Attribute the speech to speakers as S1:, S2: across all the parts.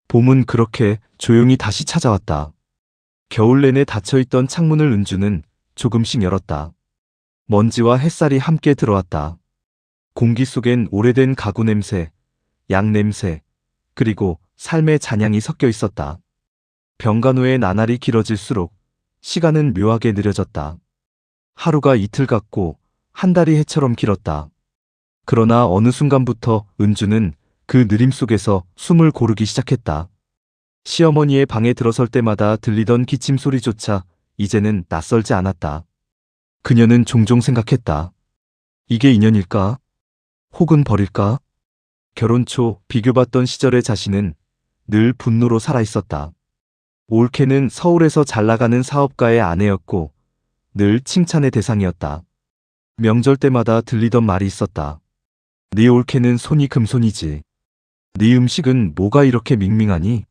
S1: 봄은 그렇게 조용히 다시 찾아왔다. 겨울 내내 닫혀있던 창문을 은주는 조금씩 열었다. 먼지와 햇살이 함께 들어왔다. 공기 속엔 오래된 가구 냄새, 양 냄새, 그리고 삶의 잔향이 섞여 있었다. 병간호의 나날이 길어질수록 시간은 묘하게 느려졌다. 하루가 이틀 같고 한 달이 해처럼 길었다. 그러나 어느 순간부터 은주는 그 느림 속에서 숨을 고르기 시작했다. 시어머니의 방에 들어설 때마다 들리던 기침 소리조차 이제는 낯설지 않았다. 그녀는 종종 생각했다. 이게 인연일까? 혹은 벌일까? 결혼 초 비교받던 시절의 자신은 늘 분노로 살아있었다. 올케는 서울에서 잘나가는 사업가의 아내였고 늘 칭찬의 대상이었다. 명절 때마다 들리던 말이 있었다. 네 올케는 손이 금손이지. 네 음식은 뭐가 이렇게 밍밍하니?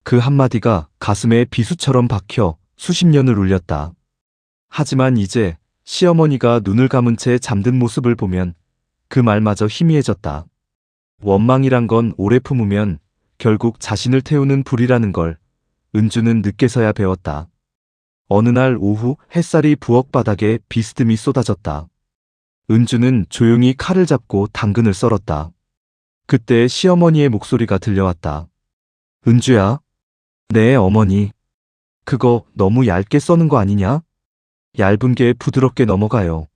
S1: 그 한마디가 가슴에 비수처럼 박혀 수십 년을 울렸다. 하지만 이제 시어머니가 눈을 감은 채 잠든 모습을 보면 그 말마저 희미해졌다. 원망이란 건 오래 품으면 결국 자신을 태우는 불이라는 걸 은주는 늦게서야 배웠다. 어느 날 오후 햇살이 부엌 바닥에 비스듬히 쏟아졌다. 은주는 조용히 칼을 잡고 당근을 썰었다. 그때 시어머니의 목소리가 들려왔다. 은주야. 네, 어머니. 그거 너무 얇게 써는 거 아니냐? 얇은 게 부드럽게 넘어가요.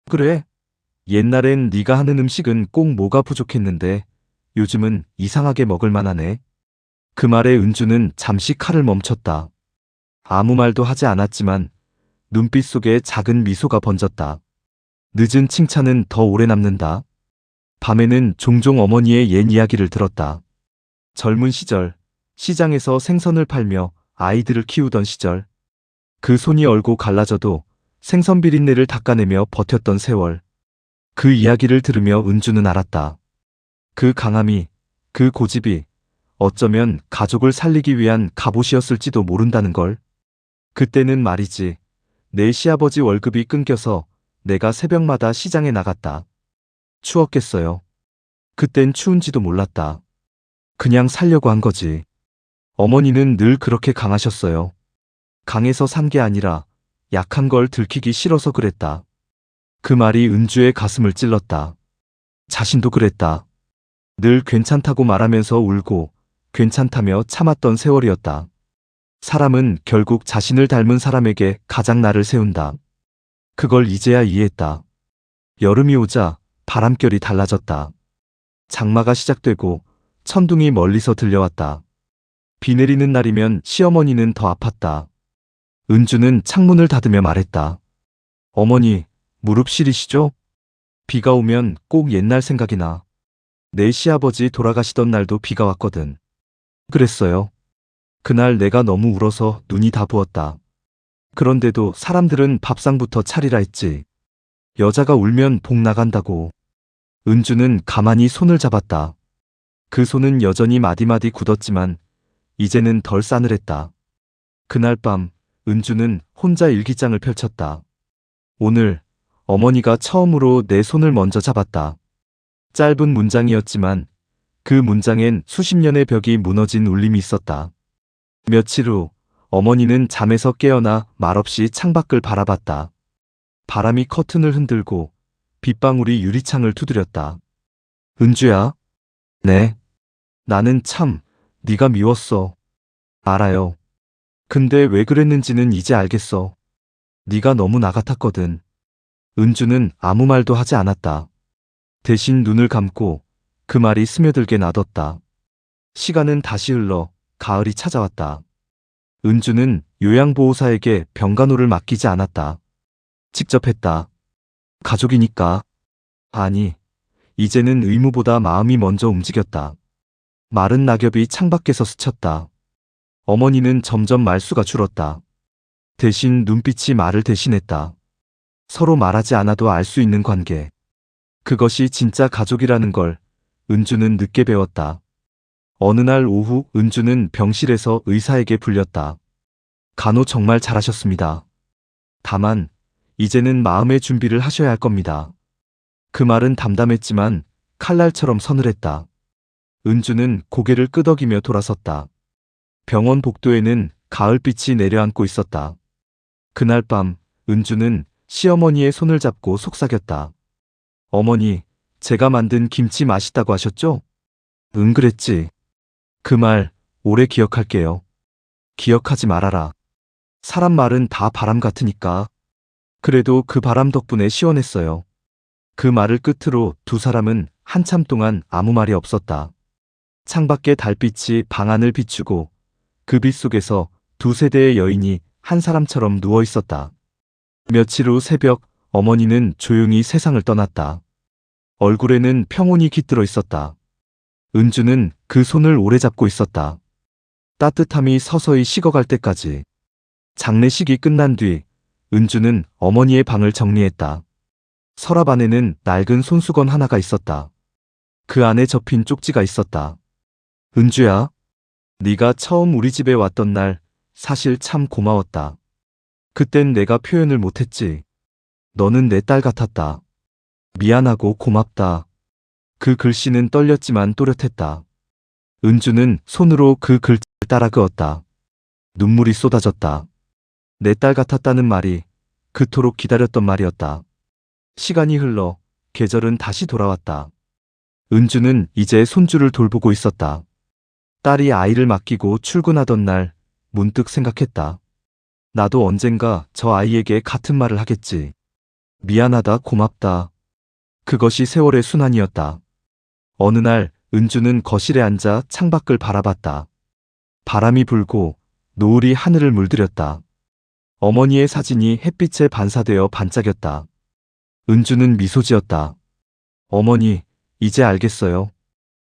S1: 그래. 옛날엔 네가 하는 음식은 꼭 뭐가 부족했는데 요즘은 이상하게 먹을 만하네. 그 말에 은주는 잠시 칼을 멈췄다. 아무 말도 하지 않았지만 눈빛 속에 작은 미소가 번졌다. 늦은 칭찬은 더 오래 남는다. 밤에는 종종 어머니의 옛 이야기를 들었다. 젊은 시절, 시장에서 생선을 팔며 아이들을 키우던 시절, 그 손이 얼고 갈라져도 생선 비린내를 닦아내며 버텼던 세월. 그 이야기를 들으며 은주는 알았다. 그 강함이, 그 고집이 어쩌면 가족을 살리기 위한 갑옷이었을지도 모른다는 걸. 그때는 말이지, 내 시아버지 월급이 끊겨서 내가 새벽마다 시장에 나갔다. 추웠겠어요. 그땐 추운지도 몰랐다. 그냥 살려고 한 거지. 어머니는 늘 그렇게 강하셨어요. 강해서 산 게 아니라 약한 걸 들키기 싫어서 그랬다. 그 말이 은주의 가슴을 찔렀다. 자신도 그랬다. 늘 괜찮다고 말하면서 울고 괜찮다며 참았던 세월이었다. 사람은 결국 자신을 닮은 사람에게 가장 나를 세운다. 그걸 이제야 이해했다. 여름이 오자 바람결이 달라졌다. 장마가 시작되고 천둥이 멀리서 들려왔다. 비 내리는 날이면 시어머니는 더 아팠다. 은주는 창문을 닫으며 말했다. 어머니, 무릎 시리시죠? 비가 오면 꼭 옛날 생각이 나. 내 시아버지 돌아가시던 날도 비가 왔거든. 그랬어요. 그날 내가 너무 울어서 눈이 다 부었다. 그런데도 사람들은 밥상부터 차리라 했지. 여자가 울면 복 나간다고. 은주는 가만히 손을 잡았다. 그 손은 여전히 마디마디 굳었지만 이제는 덜 싸늘했다. 그날 밤 은주는 혼자 일기장을 펼쳤다. 오늘 어머니가 처음으로 내 손을 먼저 잡았다. 짧은 문장이었지만 그 문장엔 수십 년의 벽이 무너진 울림이 있었다. 며칠 후 어머니는 잠에서 깨어나 말없이 창밖을 바라봤다. 바람이 커튼을 흔들고 빗방울이 유리창을 두드렸다. 은주야. 네. 나는 참 네가 미웠어. 알아요. 근데 왜 그랬는지는 이제 알겠어. 네가 너무 나 같았거든. 은주는 아무 말도 하지 않았다. 대신 눈을 감고 그 말이 스며들게 놔뒀다. 시간은 다시 흘러 가을이 찾아왔다. 은주는 요양보호사에게 병간호를 맡기지 않았다. 직접 했다. 가족이니까. 아니, 이제는 의무보다 마음이 먼저 움직였다. 마른 낙엽이 창밖에서 스쳤다. 어머니는 점점 말수가 줄었다. 대신 눈빛이 말을 대신했다. 서로 말하지 않아도 알 수 있는 관계. 그것이 진짜 가족이라는 걸 은주는 늦게 배웠다. 어느 날 오후 은주는 병실에서 의사에게 불렸다. 간호 정말 잘하셨습니다. 다만 이제는 마음의 준비를 하셔야 할 겁니다. 그 말은 담담했지만 칼날처럼 서늘했다. 은주는 고개를 끄덕이며 돌아섰다. 병원 복도에는 가을빛이 내려앉고 있었다. 그날 밤 은주는 시어머니의 손을 잡고 속삭였다. 어머니, 제가 만든 김치 맛있다고 하셨죠? 응, 그랬지. 그 말 오래 기억할게요. 기억하지 말아라. 사람 말은 다 바람 같으니까. 그래도 그 바람 덕분에 시원했어요. 그 말을 끝으로 두 사람은 한참 동안 아무 말이 없었다. 창밖에 달빛이 방 안을 비추고 그 빛 속에서 두 세대의 여인이 한 사람처럼 누워 있었다. 며칠 후 새벽, 어머니는 조용히 세상을 떠났다. 얼굴에는 평온이 깃들어 있었다. 은주는 그 손을 오래 잡고 있었다. 따뜻함이 서서히 식어갈 때까지. 장례식이 끝난 뒤 은주는 어머니의 방을 정리했다. 서랍 안에는 낡은 손수건 하나가 있었다. 그 안에 접힌 쪽지가 있었다. 은주야, 네가 처음 우리 집에 왔던 날 사실 참 고마웠다. 그땐 내가 표현을 못했지. 너는 내 딸 같았다. 미안하고 고맙다. 그 글씨는 떨렸지만 또렷했다. 은주는 손으로 그 글자를 따라 그었다. 눈물이 쏟아졌다. 내 딸 같았다는 말이 그토록 기다렸던 말이었다. 시간이 흘러 계절은 다시 돌아왔다. 은주는 이제 손주를 돌보고 있었다. 딸이 아이를 맡기고 출근하던 날 문득 생각했다. 나도 언젠가 저 아이에게 같은 말을 하겠지. 미안하다, 고맙다. 그것이 세월의 순환이었다. 어느 날 은주는 거실에 앉아 창밖을 바라봤다. 바람이 불고 노을이 하늘을 물들였다. 어머니의 사진이 햇빛에 반사되어 반짝였다. 은주는 미소 지었다. 어머니, 이제 알겠어요.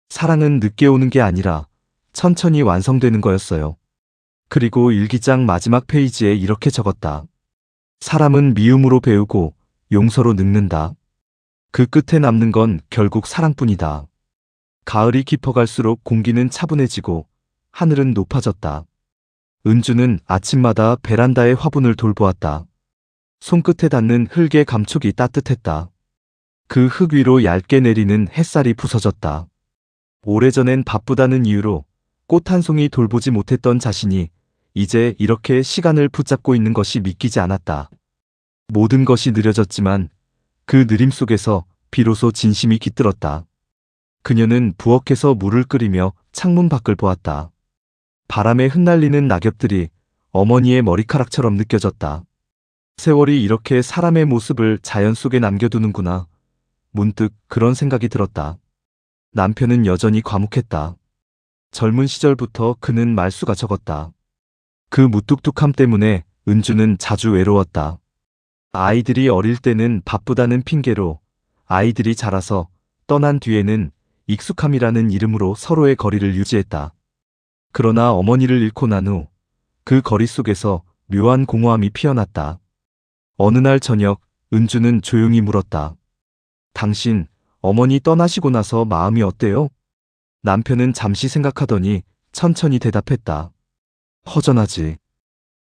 S1: 사랑은 늦게 오는 게 아니라 천천히 완성되는 거였어요. 그리고 일기장 마지막 페이지에 이렇게 적었다. 사람은 미움으로 배우고 용서로 늙는다. 그 끝에 남는 건 결국 사랑뿐이다. 가을이 깊어갈수록 공기는 차분해지고 하늘은 높아졌다. 은주는 아침마다 베란다의 화분을 돌보았다. 손끝에 닿는 흙의 감촉이 따뜻했다. 그 흙 위로 얇게 내리는 햇살이 부서졌다. 오래전엔 바쁘다는 이유로 꽃 한 송이 돌보지 못했던 자신이 이제 이렇게 시간을 붙잡고 있는 것이 믿기지 않았다. 모든 것이 느려졌지만 그 느림 속에서 비로소 진심이 깃들었다. 그녀는 부엌에서 물을 끓이며 창문 밖을 보았다. 바람에 흩날리는 낙엽들이 어머니의 머리카락처럼 느껴졌다. 세월이 이렇게 사람의 모습을 자연 속에 남겨두는구나. 문득 그런 생각이 들었다. 남편은 여전히 과묵했다. 젊은 시절부터 그는 말수가 적었다. 그 무뚝뚝함 때문에 은주는 자주 외로웠다. 아이들이 어릴 때는 바쁘다는 핑계로, 아이들이 자라서 떠난 뒤에는 익숙함이라는 이름으로 서로의 거리를 유지했다. 그러나 어머니를 잃고 난 후 그 거리 속에서 묘한 공허함이 피어났다. 어느 날 저녁 은주는 조용히 물었다. 당신, 어머니 떠나시고 나서 마음이 어때요? 남편은 잠시 생각하더니 천천히 대답했다. 허전하지.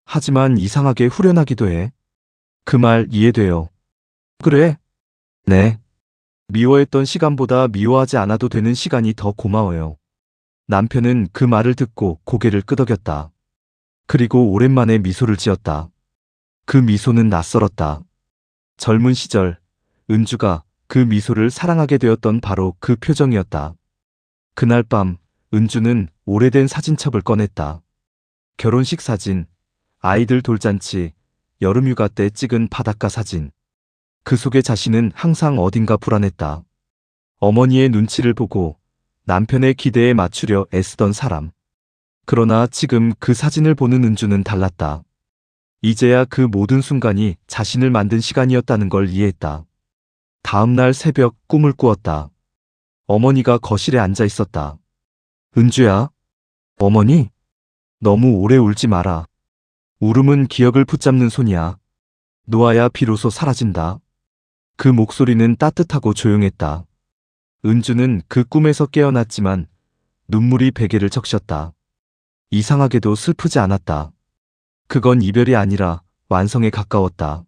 S1: 하지만 이상하게 후련하기도 해. 그 말 이해돼요. 그래? 네. 미워했던 시간보다 미워하지 않아도 되는 시간이 더 고마워요. 남편은 그 말을 듣고 고개를 끄덕였다. 그리고 오랜만에 미소를 지었다. 그 미소는 낯설었다. 젊은 시절 은주가 그 미소를 사랑하게 되었던 바로 그 표정이었다. 그날 밤 은주는 오래된 사진첩을 꺼냈다. 결혼식 사진, 아이들 돌잔치, 여름휴가 때 찍은 바닷가 사진. 그 속에 자신은 항상 어딘가 불안했다. 어머니의 눈치를 보고 남편의 기대에 맞추려 애쓰던 사람. 그러나 지금 그 사진을 보는 은주는 달랐다. 이제야 그 모든 순간이 자신을 만든 시간이었다는 걸 이해했다. 다음 날 새벽 꿈을 꾸었다. 어머니가 거실에 앉아 있었다. 은주야. 어머니? 너무 오래 울지 마라. 울음은 기억을 붙잡는 손이야. 놓아야 비로소 사라진다. 그 목소리는 따뜻하고 조용했다. 은주는 그 꿈에서 깨어났지만 눈물이 베개를 적셨다. 이상하게도 슬프지 않았다. 그건 이별이 아니라 완성에 가까웠다.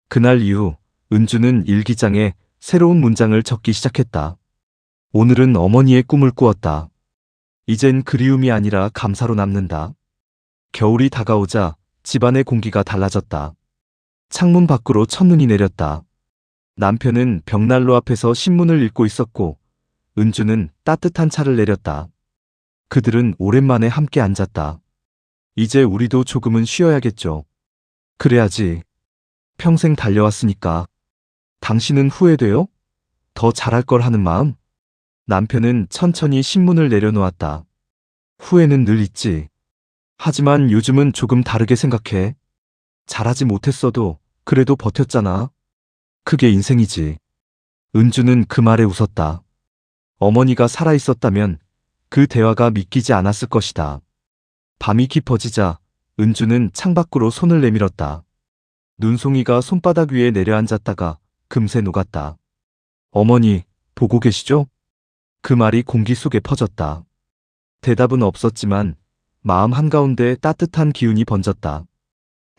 S1: 그날 이후 은주는 일기장에 새로운 문장을 적기 시작했다. 오늘은 어머니의 꿈을 꾸었다. 이젠 그리움이 아니라 감사로 남는다. 겨울이 다가오자 집안의 공기가 달라졌다. 창문 밖으로 첫눈이 내렸다. 남편은 벽난로 앞에서 신문을 읽고 있었고 은주는 따뜻한 차를 내렸다. 그들은 오랜만에 함께 앉았다. 이제 우리도 조금은 쉬어야겠죠. 그래야지. 평생 달려왔으니까. 당신은 후회돼요? 더 잘할 걸 하는 마음? 남편은 천천히 신문을 내려놓았다. 후회는 늘 있지. 하지만 요즘은 조금 다르게 생각해. 잘하지 못했어도 그래도 버텼잖아. 그게 인생이지. 은주는 그 말에 웃었다. 어머니가 살아있었다면 그 대화가 믿기지 않았을 것이다. 밤이 깊어지자 은주는 창밖으로 손을 내밀었다. 눈송이가 손바닥 위에 내려앉았다가 금세 녹았다. 어머니, 보고 계시죠? 그 말이 공기 속에 퍼졌다. 대답은 없었지만 마음 한가운데 따뜻한 기운이 번졌다.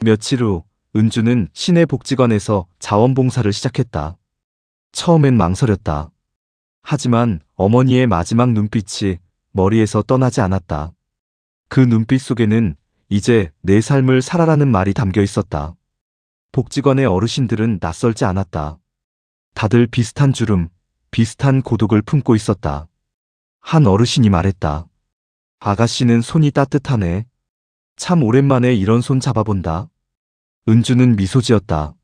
S1: 며칠 후 은주는 시내 복지관에서 자원봉사를 시작했다. 처음엔 망설였다. 하지만 어머니의 마지막 눈빛이 머리에서 떠나지 않았다. 그 눈빛 속에는 이제 내 삶을 살아라는 말이 담겨 있었다. 복지관의 어르신들은 낯설지 않았다. 다들 비슷한 주름, 비슷한 고독을 품고 있었다. 한 어르신이 말했다. 아가씨는 손이 따뜻하네. 참 오랜만에 이런 손 잡아본다. 은주는 미소 지었다.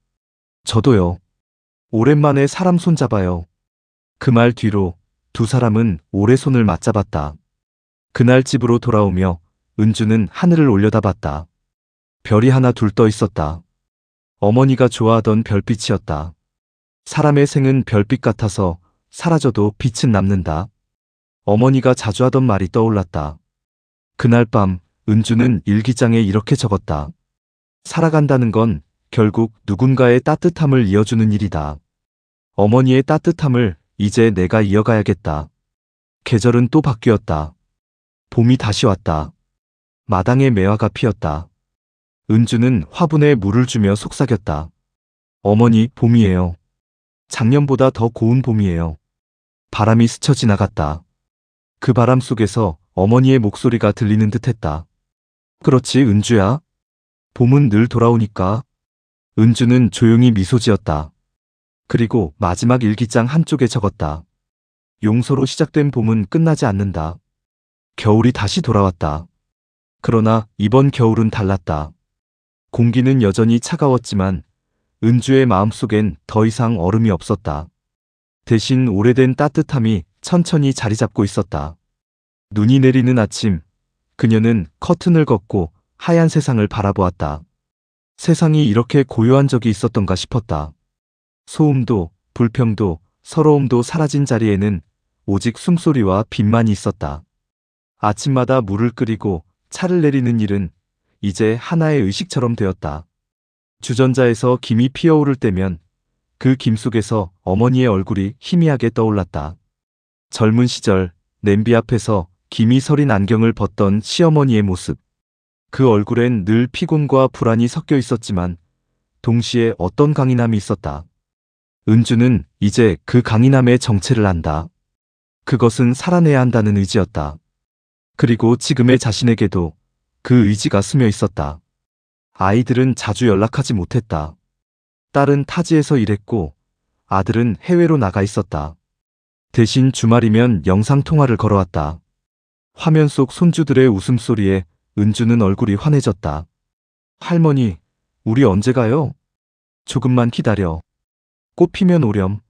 S1: 저도요. 오랜만에 사람 손 잡아요. 그 말 뒤로 두 사람은 오래 손을 맞잡았다. 그날 집으로 돌아오며 은주는 하늘을 올려다봤다. 별이 하나 둘 떠 있었다. 어머니가 좋아하던 별빛이었다. 사람의 생은 별빛 같아서 사라져도 빛은 남는다. 어머니가 자주 하던 말이 떠올랐다. 그날 밤 은주는 일기장에 이렇게 적었다. 살아간다는 건 결국 누군가의 따뜻함을 이어주는 일이다. 어머니의 따뜻함을 이제 내가 이어가야겠다. 계절은 또 바뀌었다. 봄이 다시 왔다. 마당에 매화가 피었다. 은주는 화분에 물을 주며 속삭였다. 어머니, 봄이에요. 작년보다 더 고운 봄이에요. 바람이 스쳐 지나갔다. 그 바람 속에서 어머니의 목소리가 들리는 듯했다. 그렇지, 은주야. 봄은 늘 돌아오니까. 은주는 조용히 미소 지었다. 그리고 마지막 일기장 한쪽에 적었다. 용서로 시작된 봄은 끝나지 않는다. 겨울이 다시 돌아왔다. 그러나 이번 겨울은 달랐다. 공기는 여전히 차가웠지만 은주의 마음속엔 더 이상 얼음이 없었다. 대신 오래된 따뜻함이 천천히 자리 잡고 있었다. 눈이 내리는 아침, 그녀는 커튼을 걷고 하얀 세상을 바라보았다. 세상이 이렇게 고요한 적이 있었던가 싶었다. 소음도, 불평도, 서러움도 사라진 자리에는 오직 숨소리와 빛만이 있었다. 아침마다 물을 끓이고 차를 내리는 일은 이제 하나의 의식처럼 되었다. 주전자에서 김이 피어오를 때면 그 김 속에서 어머니의 얼굴이 희미하게 떠올랐다. 젊은 시절 냄비 앞에서 김이 서린 안경을 벗던 시어머니의 모습. 그 얼굴엔 늘 피곤과 불안이 섞여 있었지만 동시에 어떤 강인함이 있었다. 은주는 이제 그 강인함의 정체를 안다. 그것은 살아내야 한다는 의지였다. 그리고 지금의 자신에게도 그 의지가 스며 있었다. 아이들은 자주 연락하지 못했다. 딸은 타지에서 일했고 아들은 해외로 나가 있었다. 대신 주말이면 영상통화를 걸어왔다. 화면 속 손주들의 웃음소리에 은주는 얼굴이 환해졌다. 할머니, 우리 언제 가요? 조금만 기다려. 꽃 피면 오렴.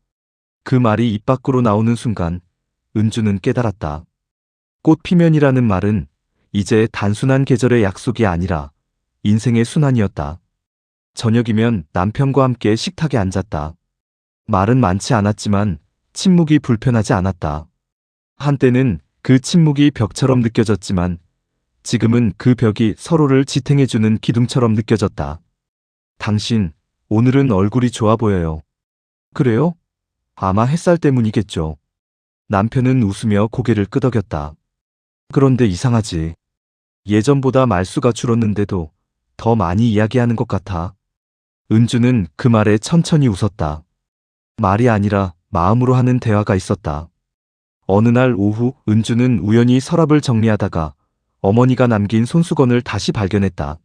S1: 그 말이 입 밖으로 나오는 순간 은주는 깨달았다. 꽃 피면이라는 말은 이제 단순한 계절의 약속이 아니라 인생의 순환이었다. 저녁이면 남편과 함께 식탁에 앉았다. 말은 많지 않았지만 침묵이 불편하지 않았다. 한때는 그 침묵이 벽처럼 느껴졌지만 지금은 그 벽이 서로를 지탱해주는 기둥처럼 느껴졌다. 당신, 오늘은 얼굴이 좋아 보여요. 그래요? 아마 햇살 때문이겠죠. 남편은 웃으며 고개를 끄덕였다. 그런데 이상하지. 예전보다 말수가 줄었는데도 더 많이 이야기하는 것 같아. 은주는 그 말에 천천히 웃었다. 말이 아니라 마음으로 하는 대화가 있었다. 어느 날 오후 은주는 우연히 서랍을 정리하다가 어머니가 남긴 손수건을 다시 발견했다.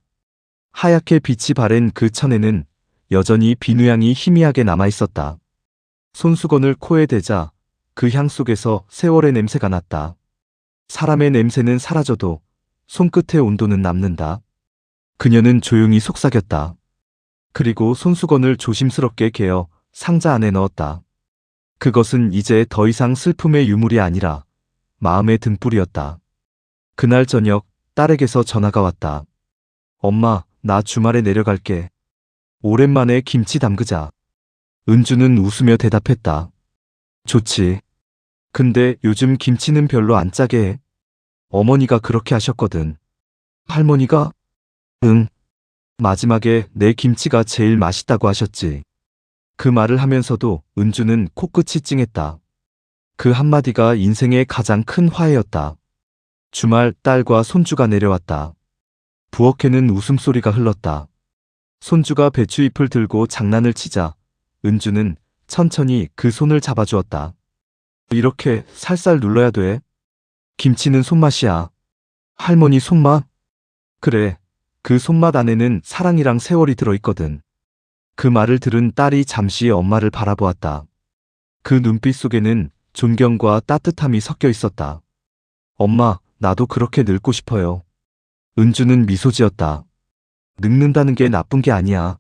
S1: 하얗게 빛이 바랜 그 천에는 여전히 비누향이 희미하게 남아있었다. 손수건을 코에 대자 그 향 속에서 세월의 냄새가 났다. 사람의 냄새는 사라져도 손끝의 온도는 남는다. 그녀는 조용히 속삭였다. 그리고 손수건을 조심스럽게 개어 상자 안에 넣었다. 그것은 이제 더 이상 슬픔의 유물이 아니라 마음의 등불이었다. 그날 저녁 딸에게서 전화가 왔다. 엄마, 나 주말에 내려갈게. 오랜만에 김치 담그자. 은주는 웃으며 대답했다. 좋지. 근데 요즘 김치는 별로 안 짜게 해. 어머니가 그렇게 하셨거든. 할머니가? 응. 마지막에 내 김치가 제일 맛있다고 하셨지. 그 말을 하면서도 은주는 코끝이 찡했다. 그 한마디가 인생의 가장 큰 화해였다. 주말 딸과 손주가 내려왔다. 부엌에는 웃음소리가 흘렀다. 손주가 배추잎을 들고 장난을 치자 은주는 천천히 그 손을 잡아주었다. 이렇게 살살 눌러야 돼. 김치는 손맛이야. 할머니 손맛? 그래. 그 손맛 안에는 사랑이랑 세월이 들어있거든. 그 말을 들은 딸이 잠시 엄마를 바라보았다. 그 눈빛 속에는 존경과 따뜻함이 섞여 있었다. 엄마, 나도 그렇게 늙고 싶어요. 은주는 미소 지었다. 늙는다는 게 나쁜 게 아니야.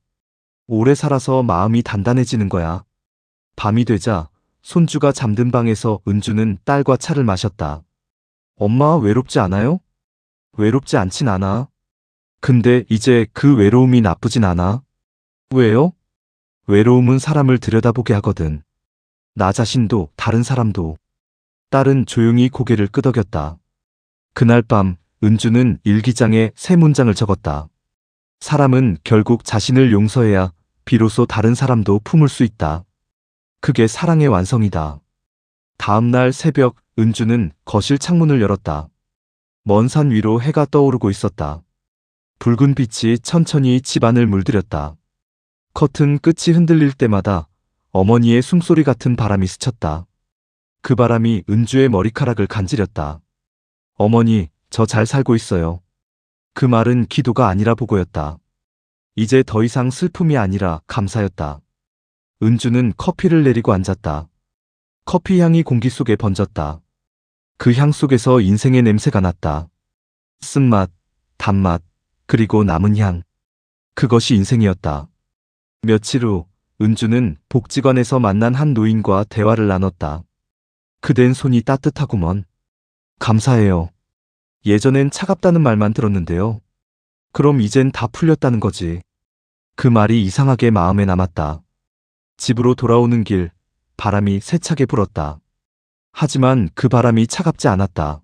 S1: 오래 살아서 마음이 단단해지는 거야. 밤이 되자 손주가 잠든 방에서 은주는 딸과 차를 마셨다. 엄마 외롭지 않아요? 외롭지 않진 않아. 근데 이제 그 외로움이 나쁘진 않아. 왜요? 외로움은 사람을 들여다보게 하거든. 나 자신도 다른 사람도. 딸은 조용히 고개를 끄덕였다. 그날 밤 은주는 일기장에 세 문장을 적었다. 사람은 결국 자신을 용서해야 비로소 다른 사람도 품을 수 있다. 그게 사랑의 완성이다. 다음 날 새벽 은주는 거실 창문을 열었다. 먼 산 위로 해가 떠오르고 있었다. 붉은 빛이 천천히 집안을 물들였다. 커튼 끝이 흔들릴 때마다 어머니의 숨소리 같은 바람이 스쳤다. 그 바람이 은주의 머리카락을 간지렸다. 어머니, 저 잘 살고 있어요. 그 말은 기도가 아니라 보고였다. 이제 더 이상 슬픔이 아니라 감사였다. 은주는 커피를 내리고 앉았다. 커피 향이 공기 속에 번졌다. 그 향 속에서 인생의 냄새가 났다. 쓴맛, 단맛, 그리고 남은 향. 그것이 인생이었다. 며칠 후 은주는 복지관에서 만난 한 노인과 대화를 나눴다. 그댄 손이 따뜻하구먼. 감사해요. 예전엔 차갑다는 말만 들었는데요. 그럼 이젠 다 풀렸다는 거지. 그 말이 이상하게 마음에 남았다. 집으로 돌아오는 길, 바람이 세차게 불었다. 하지만 그 바람이 차갑지 않았다.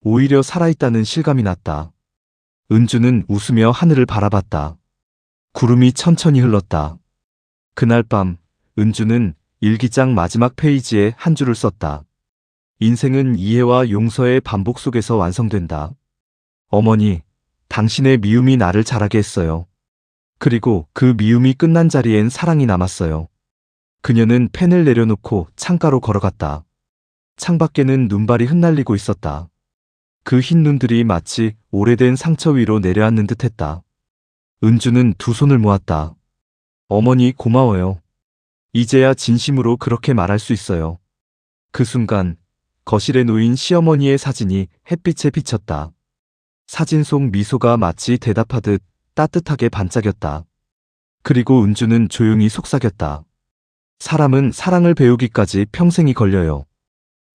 S1: 오히려 살아있다는 실감이 났다. 은주는 웃으며 하늘을 바라봤다. 구름이 천천히 흘렀다. 그날 밤 은주는 일기장 마지막 페이지에 한 줄을 썼다. 인생은 이해와 용서의 반복 속에서 완성된다. 어머니, 당신의 미움이 나를 자라게 했어요. 그리고 그 미움이 끝난 자리엔 사랑이 남았어요. 그녀는 펜을 내려놓고 창가로 걸어갔다. 창밖에는 눈발이 흩날리고 있었다. 그 흰 눈들이 마치 오래된 상처 위로 내려앉는 듯했다. 은주는 두 손을 모았다. 어머니 고마워요. 이제야 진심으로 그렇게 말할 수 있어요. 그 순간 거실에 놓인 시어머니의 사진이 햇빛에 비쳤다. 사진 속 미소가 마치 대답하듯 따뜻하게 반짝였다. 그리고 은주는 조용히 속삭였다. 사람은 사랑을 배우기까지 평생이 걸려요.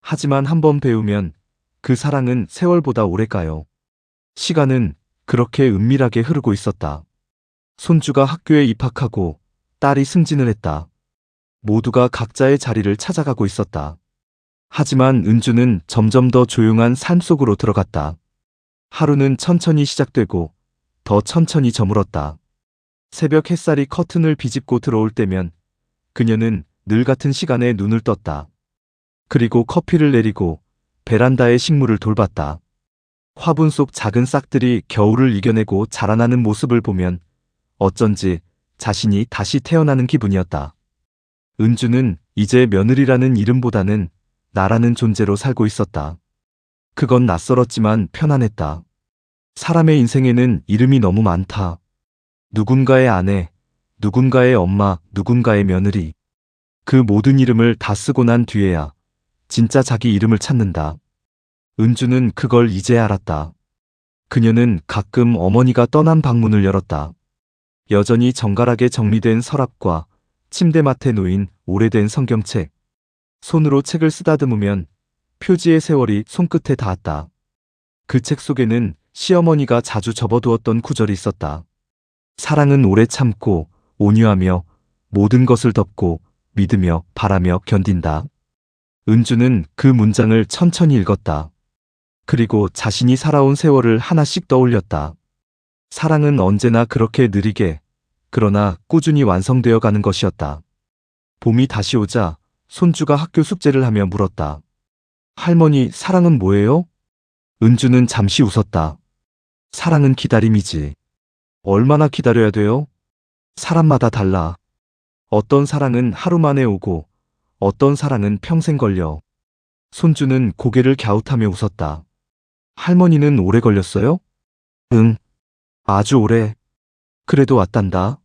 S1: 하지만 한번 배우면 그 사랑은 세월보다 오래 가요. 시간은 그렇게 은밀하게 흐르고 있었다. 손주가 학교에 입학하고 딸이 승진을 했다. 모두가 각자의 자리를 찾아가고 있었다. 하지만 은주는 점점 더 조용한 삶 속으로 들어갔다. 하루는 천천히 시작되고 더 천천히 저물었다. 새벽 햇살이 커튼을 비집고 들어올 때면 그녀는 늘 같은 시간에 눈을 떴다. 그리고 커피를 내리고 베란다의 식물을 돌봤다. 화분 속 작은 싹들이 겨울을 이겨내고 자라나는 모습을 보면 어쩐지 자신이 다시 태어나는 기분이었다. 은주는 이제 며느리라는 이름보다는 나라는 존재로 살고 있었다. 그건 낯설었지만 편안했다. 사람의 인생에는 이름이 너무 많다. 누군가의 아내, 누군가의 엄마, 누군가의 며느리. 그 모든 이름을 다 쓰고 난 뒤에야 진짜 자기 이름을 찾는다. 은주는 그걸 이제 알았다. 그녀는 가끔 어머니가 떠난 방문을 열었다. 여전히 정갈하게 정리된 서랍과 침대맡에 놓인 오래된 성경책. 손으로 책을 쓰다듬으면 표지의 세월이 손끝에 닿았다. 그 책 속에는 시어머니가 자주 접어두었던 구절이 있었다. 사랑은 오래 참고 온유하며 모든 것을 덮고 믿으며 바라며 견딘다. 은주는 그 문장을 천천히 읽었다. 그리고 자신이 살아온 세월을 하나씩 떠올렸다. 사랑은 언제나 그렇게 느리게, 그러나 꾸준히 완성되어 가는 것이었다. 봄이 다시 오자 손주가 학교 숙제를 하며 물었다. 할머니, 사랑은 뭐예요? 은주는 잠시 웃었다. 사랑은 기다림이지. 얼마나 기다려야 돼요? 사람마다 달라. 어떤 사랑은 하루 만에 오고, 어떤 사랑은 평생 걸려. 손주는 고개를 갸웃하며 웃었다. 할머니는 오래 걸렸어요? 응. 아주 오래. 그래도 왔단다.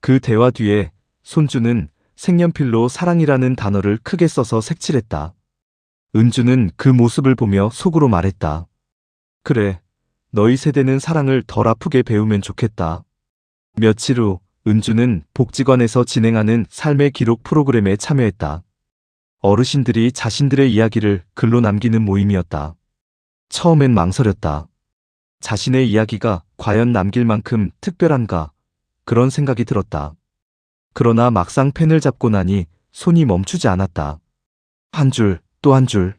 S1: 그 대화 뒤에 손주는 색연필로 사랑이라는 단어를 크게 써서 색칠했다. 은주는 그 모습을 보며 속으로 말했다. 그래, 너희 세대는 사랑을 덜 아프게 배우면 좋겠다. 며칠 후 은주는 복지관에서 진행하는 삶의 기록 프로그램에 참여했다. 어르신들이 자신들의 이야기를 글로 남기는 모임이었다. 처음엔 망설였다. 자신의 이야기가 과연 남길 만큼 특별한가? 그런 생각이 들었다. 그러나 막상 펜을 잡고 나니 손이 멈추지 않았다. 한 줄, 또 한 줄.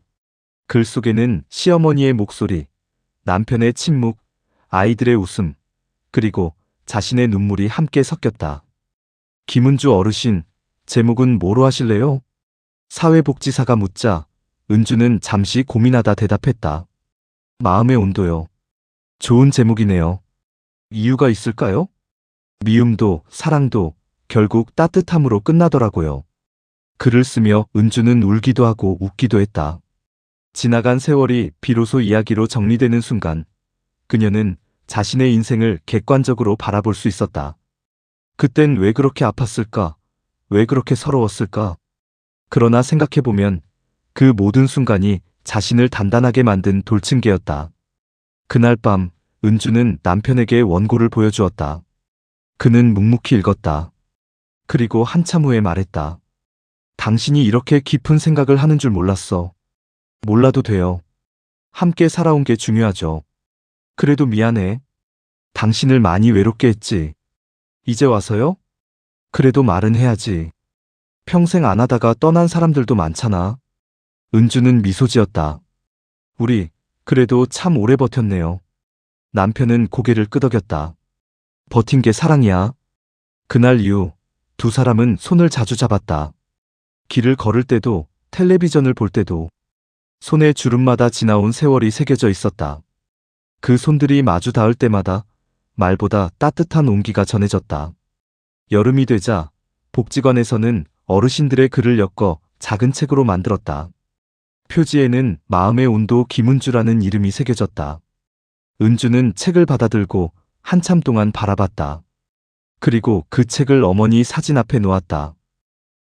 S1: 글 속에는 시어머니의 목소리, 남편의 침묵, 아이들의 웃음, 그리고 자신의 눈물이 함께 섞였다. 김은주 어르신, 제목은 뭐로 하실래요? 사회복지사가 묻자 은주는 잠시 고민하다 대답했다. 마음의 온도요. 좋은 제목이네요. 이유가 있을까요? 미움도 사랑도 결국 따뜻함으로 끝나더라고요. 글을 쓰며 은주는 울기도 하고 웃기도 했다. 지나간 세월이 비로소 이야기로 정리되는 순간 그녀는 자신의 인생을 객관적으로 바라볼 수 있었다. 그땐 왜 그렇게 아팠을까? 왜 그렇게 서러웠을까? 그러나 생각해보면 그 모든 순간이 자신을 단단하게 만든 돌층계였다. 그날 밤 은주는 남편에게 원고를 보여주었다. 그는 묵묵히 읽었다. 그리고 한참 후에 말했다. 당신이 이렇게 깊은 생각을 하는 줄 몰랐어. 몰라도 돼요. 함께 살아온 게 중요하죠. 그래도 미안해. 당신을 많이 외롭게 했지. 이제 와서요? 그래도 말은 해야지. 평생 안 하다가 떠난 사람들도 많잖아. 은주는 미소 지었다. 우리 그래도 참 오래 버텼네요. 남편은 고개를 끄덕였다. 버틴 게 사랑이야. 그날 이후 두 사람은 손을 자주 잡았다. 길을 걸을 때도 텔레비전을 볼 때도 손의 주름마다 지나온 세월이 새겨져 있었다. 그 손들이 마주 닿을 때마다 말보다 따뜻한 온기가 전해졌다. 여름이 되자 복지관에서는 어르신들의 글을 엮어 작은 책으로 만들었다. 표지에는 마음의 온도 김은주라는 이름이 새겨졌다. 은주는 책을 받아들고 한참 동안 바라봤다. 그리고 그 책을 어머니 사진 앞에 놓았다.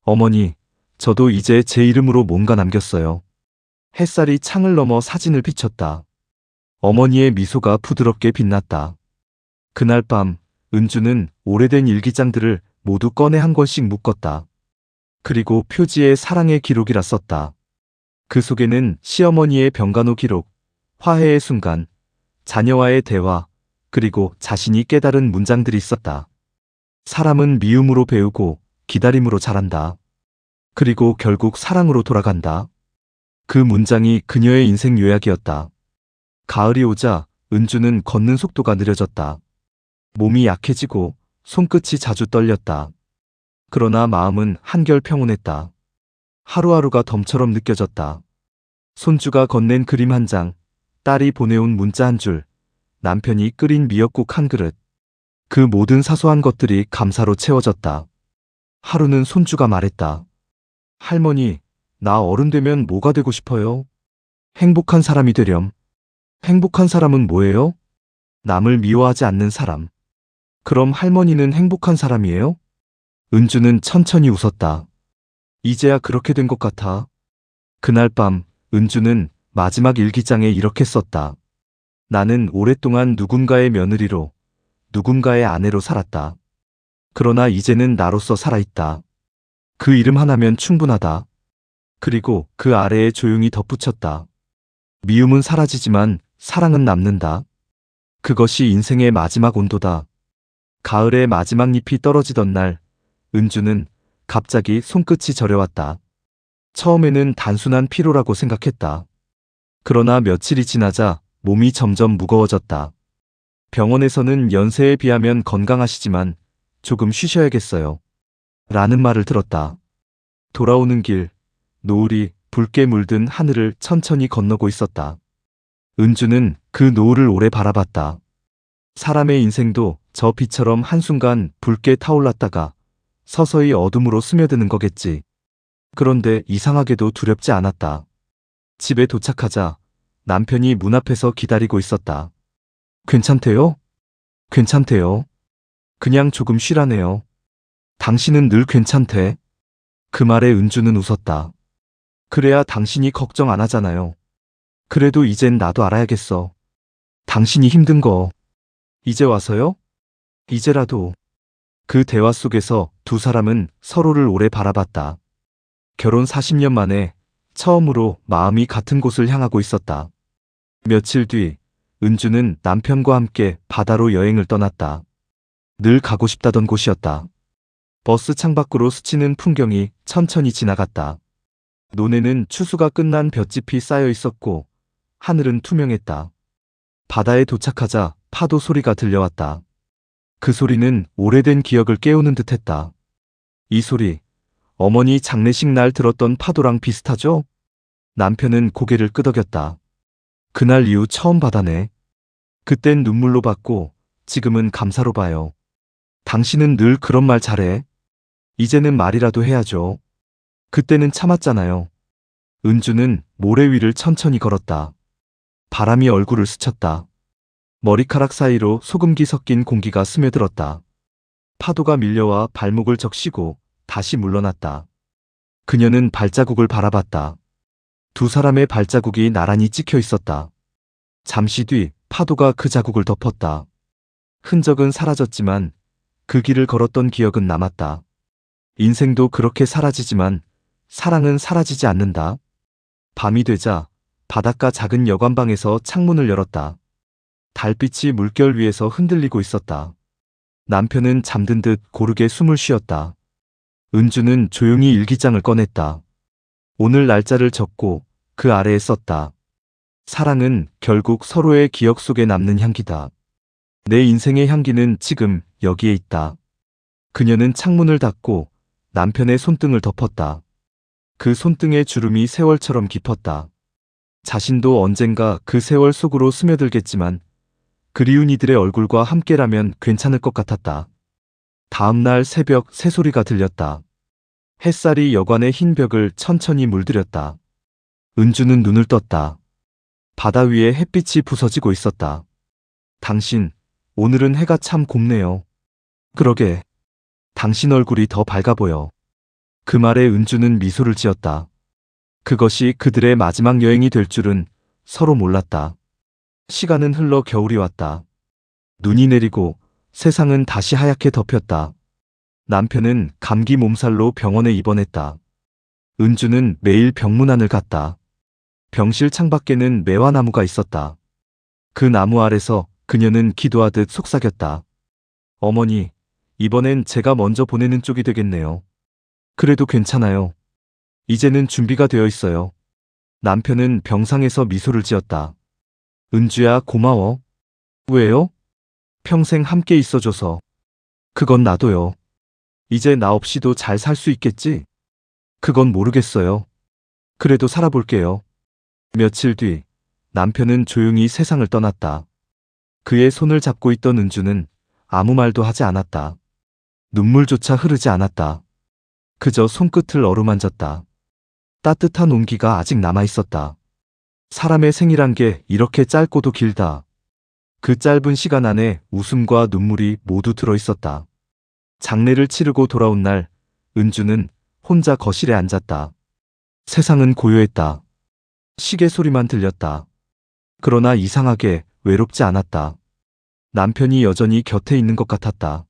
S1: 어머니, 저도 이제 제 이름으로 뭔가 남겼어요. 햇살이 창을 넘어 사진을 비췄다. 어머니의 미소가 부드럽게 빛났다. 그날 밤 은주는 오래된 일기장들을 모두 꺼내 한 권씩 묶었다. 그리고 표지에 사랑의 기록이라 썼다. 그 속에는 시어머니의 병간호 기록, 화해의 순간, 자녀와의 대화, 그리고 자신이 깨달은 문장들이 있었다. 사람은 미움으로 배우고 기다림으로 자란다. 그리고 결국 사랑으로 돌아간다. 그 문장이 그녀의 인생 요약이었다. 가을이 오자 은주는 걷는 속도가 느려졌다. 몸이 약해지고 손끝이 자주 떨렸다. 그러나 마음은 한결 평온했다. 하루하루가 덤처럼 느껴졌다. 손주가 건넨 그림 한 장, 딸이 보내온 문자 한 줄, 남편이 끓인 미역국 한 그릇. 그 모든 사소한 것들이 감사로 채워졌다. 하루는 손주가 말했다. 할머니, 나 어른 되면 뭐가 되고 싶어요? 행복한 사람이 되렴. 행복한 사람은 뭐예요? 남을 미워하지 않는 사람. 그럼 할머니는 행복한 사람이에요? 은주는 천천히 웃었다. 이제야 그렇게 된 것 같아. 그날 밤 은주는 마지막 일기장에 이렇게 썼다. 나는 오랫동안 누군가의 며느리로, 누군가의 아내로 살았다. 그러나 이제는 나로서 살아있다. 그 이름 하나면 충분하다. 그리고 그 아래에 조용히 덧붙였다. 미움은 사라지지만 사랑은 남는다. 그것이 인생의 마지막 온도다. 가을의 마지막 잎이 떨어지던 날, 은주는 갑자기 손끝이 저려왔다. 처음에는 단순한 피로라고 생각했다. 그러나 며칠이 지나자 몸이 점점 무거워졌다. 병원에서는 연세에 비하면 건강하시지만 조금 쉬셔야겠어요. 라는 말을 들었다. 돌아오는 길, 노을이 붉게 물든 하늘을 천천히 건너고 있었다. 은주는 그 노을을 오래 바라봤다. 사람의 인생도 저 빛처럼 한순간 붉게 타올랐다가 서서히 어둠으로 스며드는 거겠지. 그런데 이상하게도 두렵지 않았다. 집에 도착하자 남편이 문 앞에서 기다리고 있었다. 괜찮대요? 괜찮대요. 그냥 조금 쉬라네요. 당신은 늘 괜찮대. 그 말에 은주는 웃었다. 그래야 당신이 걱정 안 하잖아요. 그래도 이젠 나도 알아야겠어. 당신이 힘든 거. 이제 와서요? 이제라도. 그 대화 속에서 두 사람은 서로를 오래 바라봤다. 결혼 40년 만에 처음으로 마음이 같은 곳을 향하고 있었다. 며칠 뒤 은주는 남편과 함께 바다로 여행을 떠났다. 늘 가고 싶다던 곳이었다. 버스 창밖으로 스치는 풍경이 천천히 지나갔다. 논에는 추수가 끝난 볏짚이 쌓여 있었고 하늘은 투명했다. 바다에 도착하자 파도 소리가 들려왔다. 그 소리는 오래된 기억을 깨우는 듯했다. 이 소리, 어머니 장례식 날 들었던 파도랑 비슷하죠? 남편은 고개를 끄덕였다. 그날 이후 처음 바다네. 그땐 눈물로 봤고 지금은 감사로 봐요. 당신은 늘 그런 말 잘해. 이제는 말이라도 해야죠. 그때는 참았잖아요. 은주는 모래 위를 천천히 걸었다. 바람이 얼굴을 스쳤다. 머리카락 사이로 소금기 섞인 공기가 스며들었다. 파도가 밀려와 발목을 적시고 다시 물러났다. 그녀는 발자국을 바라봤다. 두 사람의 발자국이 나란히 찍혀 있었다. 잠시 뒤 파도가 그 자국을 덮었다. 흔적은 사라졌지만 그 길을 걸었던 기억은 남았다. 인생도 그렇게 사라지지만 사랑은 사라지지 않는다. 밤이 되자 바닷가 작은 여관방에서 창문을 열었다. 달빛이 물결 위에서 흔들리고 있었다. 남편은 잠든 듯 고르게 숨을 쉬었다. 은주는 조용히 일기장을 꺼냈다. 오늘 날짜를 적고 그 아래에 썼다. 사랑은 결국 서로의 기억 속에 남는 향기다. 내 인생의 향기는 지금 여기에 있다. 그녀는 창문을 닫고 남편의 손등을 덮었다. 그 손등의 주름이 세월처럼 깊었다. 자신도 언젠가 그 세월 속으로 스며들겠지만 그리운 이들의 얼굴과 함께라면 괜찮을 것 같았다. 다음 날 새벽 새소리가 들렸다. 햇살이 여관의 흰 벽을 천천히 물들였다. 은주는 눈을 떴다. 바다 위에 햇빛이 부서지고 있었다. 당신, 오늘은 해가 참 곱네요. 그러게. 당신 얼굴이 더 밝아 보여. 그 말에 은주는 미소를 지었다. 그것이 그들의 마지막 여행이 될 줄은 서로 몰랐다. 시간은 흘러 겨울이 왔다. 눈이 내리고 세상은 다시 하얗게 덮였다. 남편은 감기 몸살로 병원에 입원했다. 은주는 매일 병문안을 갔다. 병실 창밖에는 매화나무가 있었다. 그 나무 아래서 그녀는 기도하듯 속삭였다. 어머니, 이번엔 제가 먼저 보내는 쪽이 되겠네요. 그래도 괜찮아요. 이제는 준비가 되어 있어요. 남편은 병상에서 미소를 지었다. 은주야, 고마워. 왜요? 평생 함께 있어줘서. 그건 나도요. 이제 나 없이도 잘 살 수 있겠지? 그건 모르겠어요. 그래도 살아볼게요. 며칠 뒤 남편은 조용히 세상을 떠났다. 그의 손을 잡고 있던 은주는 아무 말도 하지 않았다. 눈물조차 흐르지 않았다. 그저 손끝을 어루만졌다. 따뜻한 온기가 아직 남아 있었다. 사람의 생이란 게 이렇게 짧고도 길다. 그 짧은 시간 안에 웃음과 눈물이 모두 들어 있었다. 장례를 치르고 돌아온 날, 은주는 혼자 거실에 앉았다. 세상은 고요했다. 시계 소리만 들렸다. 그러나 이상하게 외롭지 않았다. 남편이 여전히 곁에 있는 것 같았다.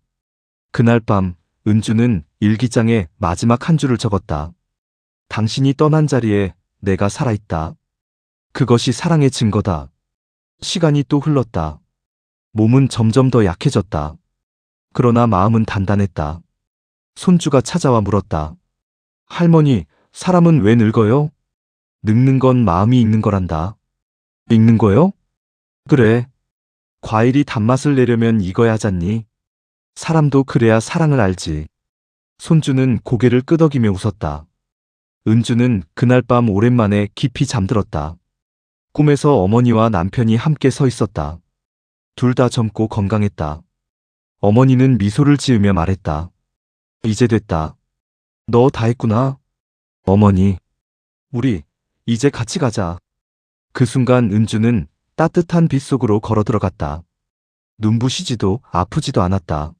S1: 그날 밤, 은주는 일기장에 마지막 한 줄을 적었다. 당신이 떠난 자리에 내가 살아있다. 그것이 사랑의 증거다. 시간이 또 흘렀다. 몸은 점점 더 약해졌다. 그러나 마음은 단단했다. 손주가 찾아와 물었다. 할머니, 사람은 왜 늙어요? 늙는 건 마음이 익는 거란다. 익는 거요? 그래. 과일이 단맛을 내려면 익어야 하잖니. 사람도 그래야 사랑을 알지. 손주는 고개를 끄덕이며 웃었다. 은주는 그날 밤 오랜만에 깊이 잠들었다. 꿈에서 어머니와 남편이 함께 서 있었다. 둘 다 젊고 건강했다. 어머니는 미소를 지으며 말했다. 이제 됐다. 너 다 했구나. 어머니, 우리 이제 같이 가자. 그 순간 은주는 따뜻한 빛 속으로 걸어 들어갔다. 눈부시지도 아프지도 않았다.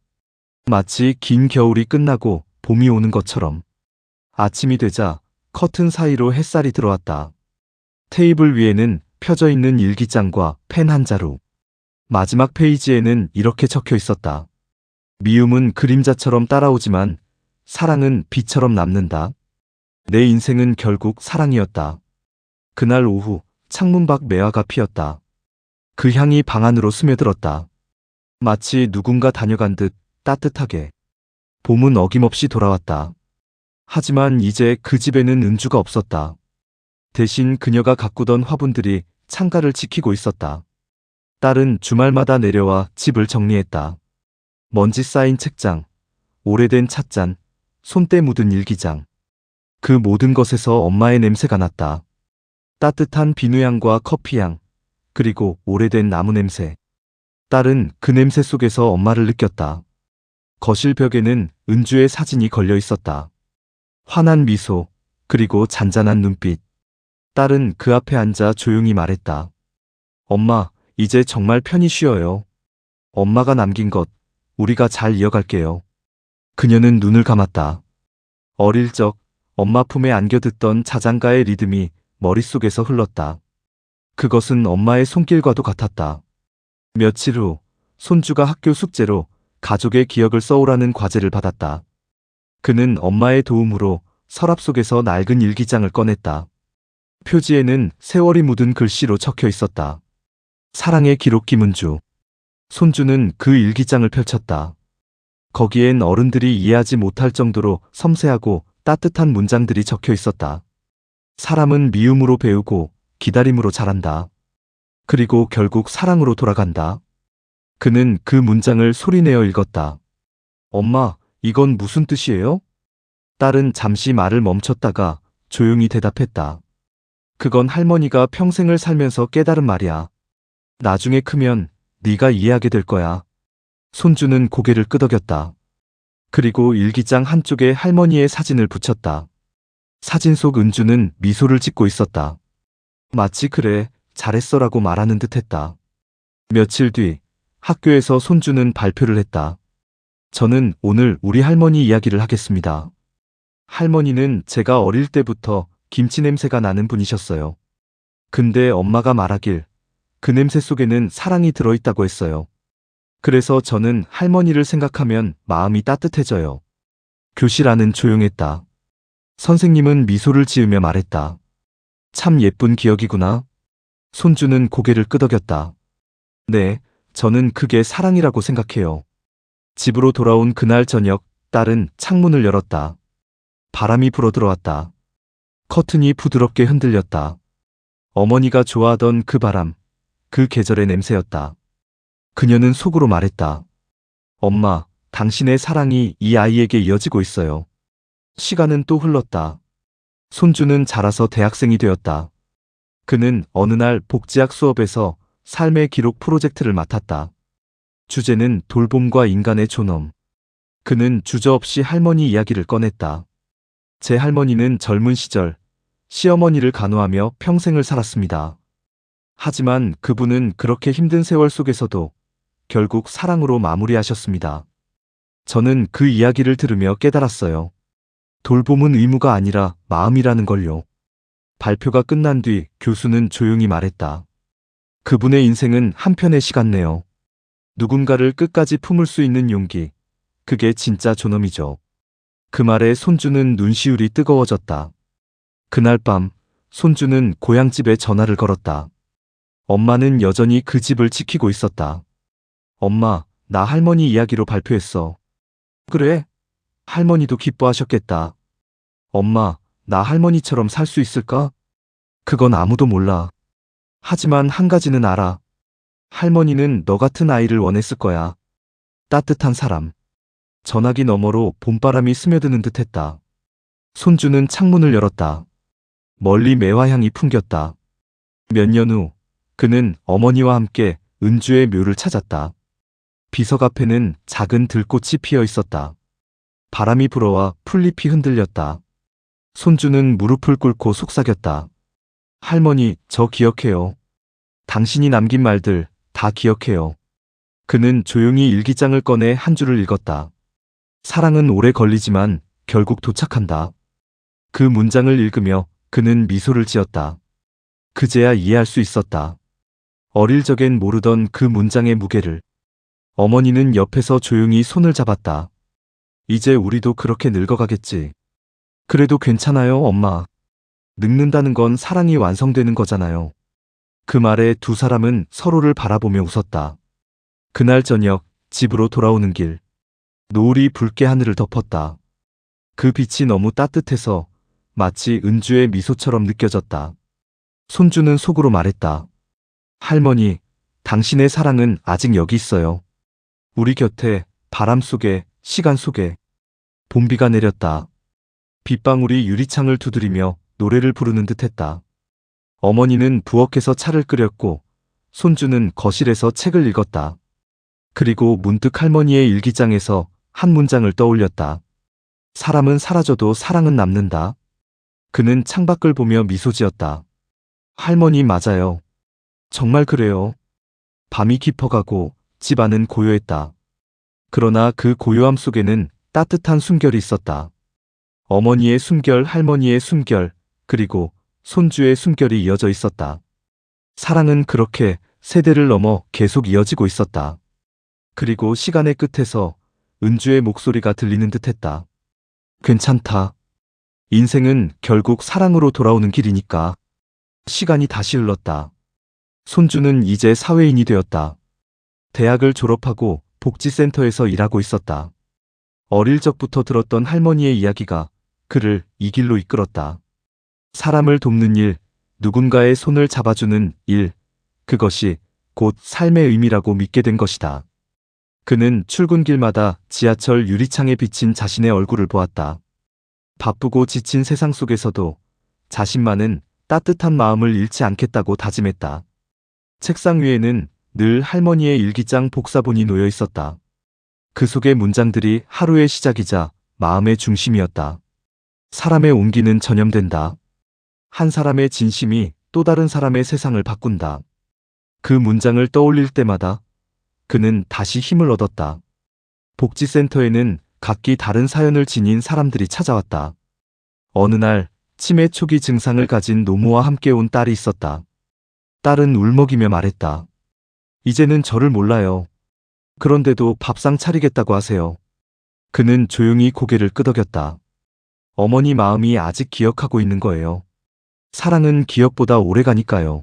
S1: 마치 긴 겨울이 끝나고 봄이 오는 것처럼. 아침이 되자 커튼 사이로 햇살이 들어왔다. 테이블 위에는 펴져 있는 일기장과 펜 한 자루. 마지막 페이지에는 이렇게 적혀 있었다. 미움은 그림자처럼 따라오지만 사랑은 빛처럼 남는다. 내 인생은 결국 사랑이었다. 그날 오후 창문 밖 매화가 피었다. 그 향이 방 안으로 스며들었다. 마치 누군가 다녀간 듯 따뜻하게. 봄은 어김없이 돌아왔다. 하지만 이제 그 집에는 은주가 없었다. 대신 그녀가 가꾸던 화분들이 창가를 지키고 있었다. 딸은 주말마다 내려와 집을 정리했다. 먼지 쌓인 책장, 오래된 찻잔, 손때 묻은 일기장. 그 모든 것에서 엄마의 냄새가 났다. 따뜻한 비누향과 커피향, 그리고 오래된 나무 냄새. 딸은 그 냄새 속에서 엄마를 느꼈다. 거실 벽에는 은주의 사진이 걸려 있었다. 환한 미소, 그리고 잔잔한 눈빛. 딸은 그 앞에 앉아 조용히 말했다. 엄마, 이제 정말 편히 쉬어요. 엄마가 남긴 것, 우리가 잘 이어갈게요. 그녀는 눈을 감았다. 어릴 적 엄마 품에 안겨 듣던 자장가의 리듬이 머릿속에서 흘렀다. 그것은 엄마의 손길과도 같았다. 며칠 후 손주가 학교 숙제로 가족의 기억을 써오라는 과제를 받았다. 그는 엄마의 도움으로 서랍 속에서 낡은 일기장을 꺼냈다. 표지에는 세월이 묻은 글씨로 적혀 있었다. 사랑의 기록 김은주. 손주는 그 일기장을 펼쳤다. 거기엔 어른들이 이해하지 못할 정도로 섬세하고 따뜻한 문장들이 적혀 있었다. 사람은 미움으로 배우고 기다림으로 자란다. 그리고 결국 사랑으로 돌아간다. 그는 그 문장을 소리내어 읽었다. 엄마, 이건 무슨 뜻이에요? 딸은 잠시 말을 멈췄다가 조용히 대답했다. 그건 할머니가 평생을 살면서 깨달은 말이야. 나중에 크면 네가 이해하게 될 거야. 손주는 고개를 끄덕였다. 그리고 일기장 한쪽에 할머니의 사진을 붙였다. 사진 속 은주는 미소를 짓고 있었다. 마치 그래, 잘했어라고 말하는 듯했다. 며칠 뒤 학교에서 손주는 발표를 했다. 저는 오늘 우리 할머니 이야기를 하겠습니다. 할머니는 제가 어릴 때부터 김치 냄새가 나는 분이셨어요. 근데 엄마가 말하길 그 냄새 속에는 사랑이 들어있다고 했어요. 그래서 저는 할머니를 생각하면 마음이 따뜻해져요. 교실 안은 조용했다. 선생님은 미소를 지으며 말했다. 참 예쁜 기억이구나. 손주는 고개를 끄덕였다. 네, 저는 그게 사랑이라고 생각해요. 집으로 돌아온 그날 저녁, 딸은 창문을 열었다. 바람이 불어 들어왔다. 커튼이 부드럽게 흔들렸다. 어머니가 좋아하던 그 바람, 그 계절의 냄새였다. 그녀는 속으로 말했다. 엄마, 당신의 사랑이 이 아이에게 이어지고 있어요. 시간은 또 흘렀다. 손주는 자라서 대학생이 되었다. 그는 어느 날 복지학 수업에서 삶의 기록 프로젝트를 맡았다. 주제는 돌봄과 인간의 존엄. 그는 주저없이 할머니 이야기를 꺼냈다. 제 할머니는 젊은 시절 시어머니를 간호하며 평생을 살았습니다. 하지만 그분은 그렇게 힘든 세월 속에서도 결국 사랑으로 마무리하셨습니다. 저는 그 이야기를 들으며 깨달았어요. 돌봄은 의무가 아니라 마음이라는 걸요. 발표가 끝난 뒤 교수는 조용히 말했다. 그분의 인생은 한편의 시간네요. 누군가를 끝까지 품을 수 있는 용기. 그게 진짜 존엄이죠. 그 말에 손주는 눈시울이 뜨거워졌다. 그날 밤 손주는 고향집에 전화를 걸었다. 엄마는 여전히 그 집을 지키고 있었다. 엄마, 나 할머니 이야기로 발표했어. 그래? 할머니도 기뻐하셨겠다. 엄마, 나 할머니처럼 살 수 있을까? 그건 아무도 몰라. 하지만 한 가지는 알아. 할머니는 너 같은 아이를 원했을 거야. 따뜻한 사람. 전화기 너머로 봄바람이 스며드는 듯했다. 손주는 창문을 열었다. 멀리 매화향이 풍겼다. 몇 년 후, 그는 어머니와 함께 은주의 묘를 찾았다. 비석 앞에는 작은 들꽃이 피어 있었다. 바람이 불어와 풀잎이 흔들렸다. 손주는 무릎을 꿇고 속삭였다. 할머니, 저 기억해요. 당신이 남긴 말들 다 기억해요. 그는 조용히 일기장을 꺼내 한 줄을 읽었다. 사랑은 오래 걸리지만 결국 도착한다. 그 문장을 읽으며 그는 미소를 지었다. 그제야 이해할 수 있었다. 어릴 적엔 모르던 그 문장의 무게를. 어머니는 옆에서 조용히 손을 잡았다. 이제 우리도 그렇게 늙어가겠지. 그래도 괜찮아요, 엄마. 늙는다는 건 사랑이 완성되는 거잖아요. 그 말에 두 사람은 서로를 바라보며 웃었다. 그날 저녁 집으로 돌아오는 길. 노을이 붉게 하늘을 덮었다. 그 빛이 너무 따뜻해서 마치 은주의 미소처럼 느껴졌다. 손주는 속으로 말했다. 할머니, 당신의 사랑은 아직 여기 있어요. 우리 곁에, 바람 속에, 시간 속에. 봄비가 내렸다. 빗방울이 유리창을 두드리며 노래를 부르는 듯했다. 어머니는 부엌에서 차를 끓였고 손주는 거실에서 책을 읽었다. 그리고 문득 할머니의 일기장에서 한 문장을 떠올렸다. 사람은 사라져도 사랑은 남는다. 그는 창밖을 보며 미소 지었다. 할머니 맞아요. 정말 그래요. 밤이 깊어가고 집안은 고요했다. 그러나 그 고요함 속에는 따뜻한 숨결이 있었다. 어머니의 숨결, 할머니의 숨결, 그리고 손주의 숨결이 이어져 있었다. 사랑은 그렇게 세대를 넘어 계속 이어지고 있었다. 그리고 시간의 끝에서 은주의 목소리가 들리는 듯했다. 괜찮다. 인생은 결국 사랑으로 돌아오는 길이니까. 시간이 다시 흘렀다. 손주는 이제 사회인이 되었다. 대학을 졸업하고 복지센터에서 일하고 있었다. 어릴 적부터 들었던 할머니의 이야기가 그를 이 길로 이끌었다. 사람을 돕는 일, 누군가의 손을 잡아주는 일, 그것이 곧 삶의 의미라고 믿게 된 것이다. 그는 출근길마다 지하철 유리창에 비친 자신의 얼굴을 보았다. 바쁘고 지친 세상 속에서도 자신만은 따뜻한 마음을 잃지 않겠다고 다짐했다. 책상 위에는 늘 할머니의 일기장 복사본이 놓여 있었다. 그 속의 문장들이 하루의 시작이자 마음의 중심이었다. 사람의 온기는 전염된다. 한 사람의 진심이 또 다른 사람의 세상을 바꾼다. 그 문장을 떠올릴 때마다 그는 다시 힘을 얻었다. 복지센터에는 각기 다른 사연을 지닌 사람들이 찾아왔다. 어느 날 치매 초기 증상을 가진 노모와 함께 온 딸이 있었다. 딸은 울먹이며 말했다. 이제는 저를 몰라요. 그런데도 밥상 차리겠다고 하세요. 그는 조용히 고개를 끄덕였다. 어머니 마음이 아직 기억하고 있는 거예요. 사랑은 기억보다 오래가니까요.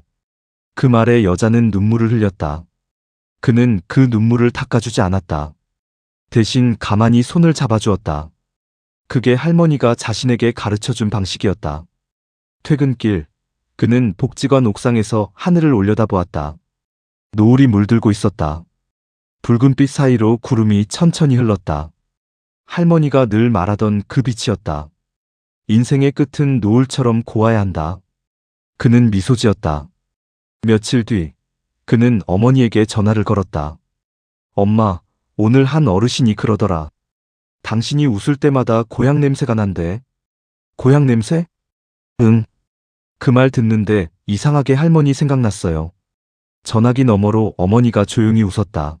S1: 그 말에 여자는 눈물을 흘렸다. 그는 그 눈물을 닦아주지 않았다. 대신 가만히 손을 잡아주었다. 그게 할머니가 자신에게 가르쳐준 방식이었다. 퇴근길, 그는 복지관 옥상에서 하늘을 올려다보았다. 노을이 물들고 있었다. 붉은빛 사이로 구름이 천천히 흘렀다. 할머니가 늘 말하던 그 빛이었다. 인생의 끝은 노을처럼 고와야 한다. 그는 미소 지었다. 며칠 뒤, 그는 어머니에게 전화를 걸었다. 엄마, 오늘 한 어르신이 그러더라. 당신이 웃을 때마다 고향 냄새가 난대. 고향 냄새? 응. 그 말 듣는데 이상하게 할머니 생각났어요. 전화기 너머로 어머니가 조용히 웃었다.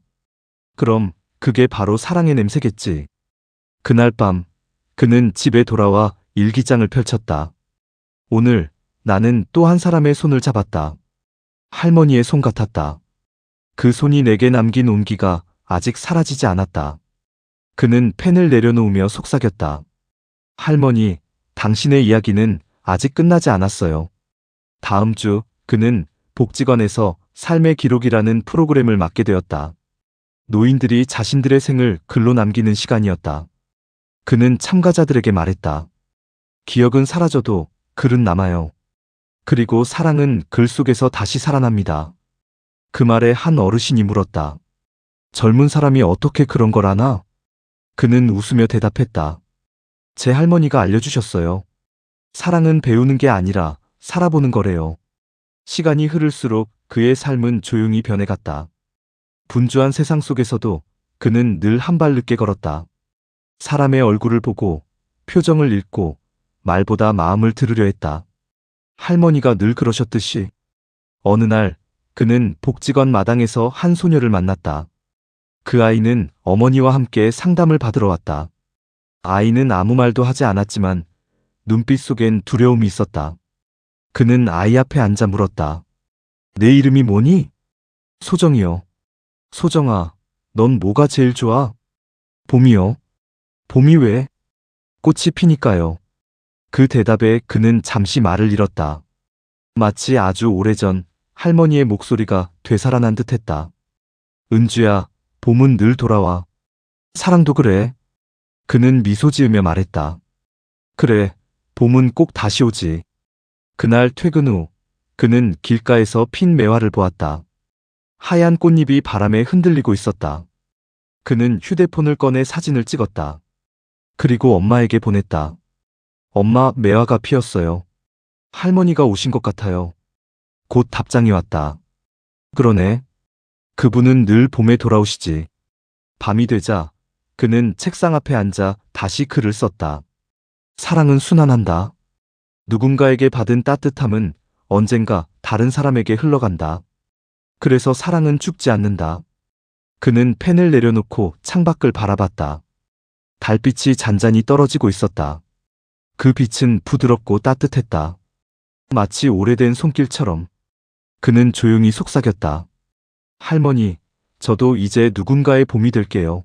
S1: 그럼 그게 바로 사랑의 냄새겠지. 그날 밤 그는 집에 돌아와 일기장을 펼쳤다. 오늘 나는 또 한 사람의 손을 잡았다. 할머니의 손 같았다. 그 손이 내게 남긴 온기가 아직 사라지지 않았다. 그는 펜을 내려놓으며 속삭였다. 할머니, 당신의 이야기는 아직 끝나지 않았어요. 다음 주 그는 복지관에서 삶의 기록이라는 프로그램을 맡게 되었다. 노인들이 자신들의 생을 글로 남기는 시간이었다. 그는 참가자들에게 말했다. 기억은 사라져도 글은 남아요. 그리고 사랑은 글 속에서 다시 살아납니다. 그 말에 한 어르신이 물었다. 젊은 사람이 어떻게 그런 걸 아나? 그는 웃으며 대답했다. 제 할머니가 알려주셨어요. 사랑은 배우는 게 아니라 살아보는 거래요. 시간이 흐를수록 그의 삶은 조용히 변해갔다. 분주한 세상 속에서도 그는 늘 한 발 늦게 걸었다. 사람의 얼굴을 보고 표정을 읽고 말보다 마음을 들으려 했다. 할머니가 늘 그러셨듯이 어느 날 그는 복지관 마당에서 한 소녀를 만났다. 그 아이는 어머니와 함께 상담을 받으러 왔다. 아이는 아무 말도 하지 않았지만 눈빛 속엔 두려움이 있었다. 그는 아이 앞에 앉아 물었다. 내 이름이 뭐니? 소정이요. 소정아, 넌 뭐가 제일 좋아? 봄이요. 봄이 왜? 꽃이 피니까요. 그 대답에 그는 잠시 말을 잃었다. 마치 아주 오래전 할머니의 목소리가 되살아난 듯했다. 은주야, 봄은 늘 돌아와. 사랑도 그래. 그는 미소 지으며 말했다. 그래, 봄은 꼭 다시 오지. 그날 퇴근 후 그는 길가에서 핀 매화를 보았다. 하얀 꽃잎이 바람에 흔들리고 있었다. 그는 휴대폰을 꺼내 사진을 찍었다. 그리고 엄마에게 보냈다. 엄마, 매화가 피었어요. 할머니가 오신 것 같아요. 곧 답장이 왔다. 그러네. 그분은 늘 봄에 돌아오시지. 밤이 되자 그는 책상 앞에 앉아 다시 글을 썼다. 사랑은 순환한다. 누군가에게 받은 따뜻함은 언젠가 다른 사람에게 흘러간다. 그래서 사랑은 죽지 않는다. 그는 펜을 내려놓고 창밖을 바라봤다. 달빛이 잔잔히 떨어지고 있었다. 그 빛은 부드럽고 따뜻했다. 마치 오래된 손길처럼. 그는 조용히 속삭였다. 할머니, 저도 이제 누군가의 봄이 될게요.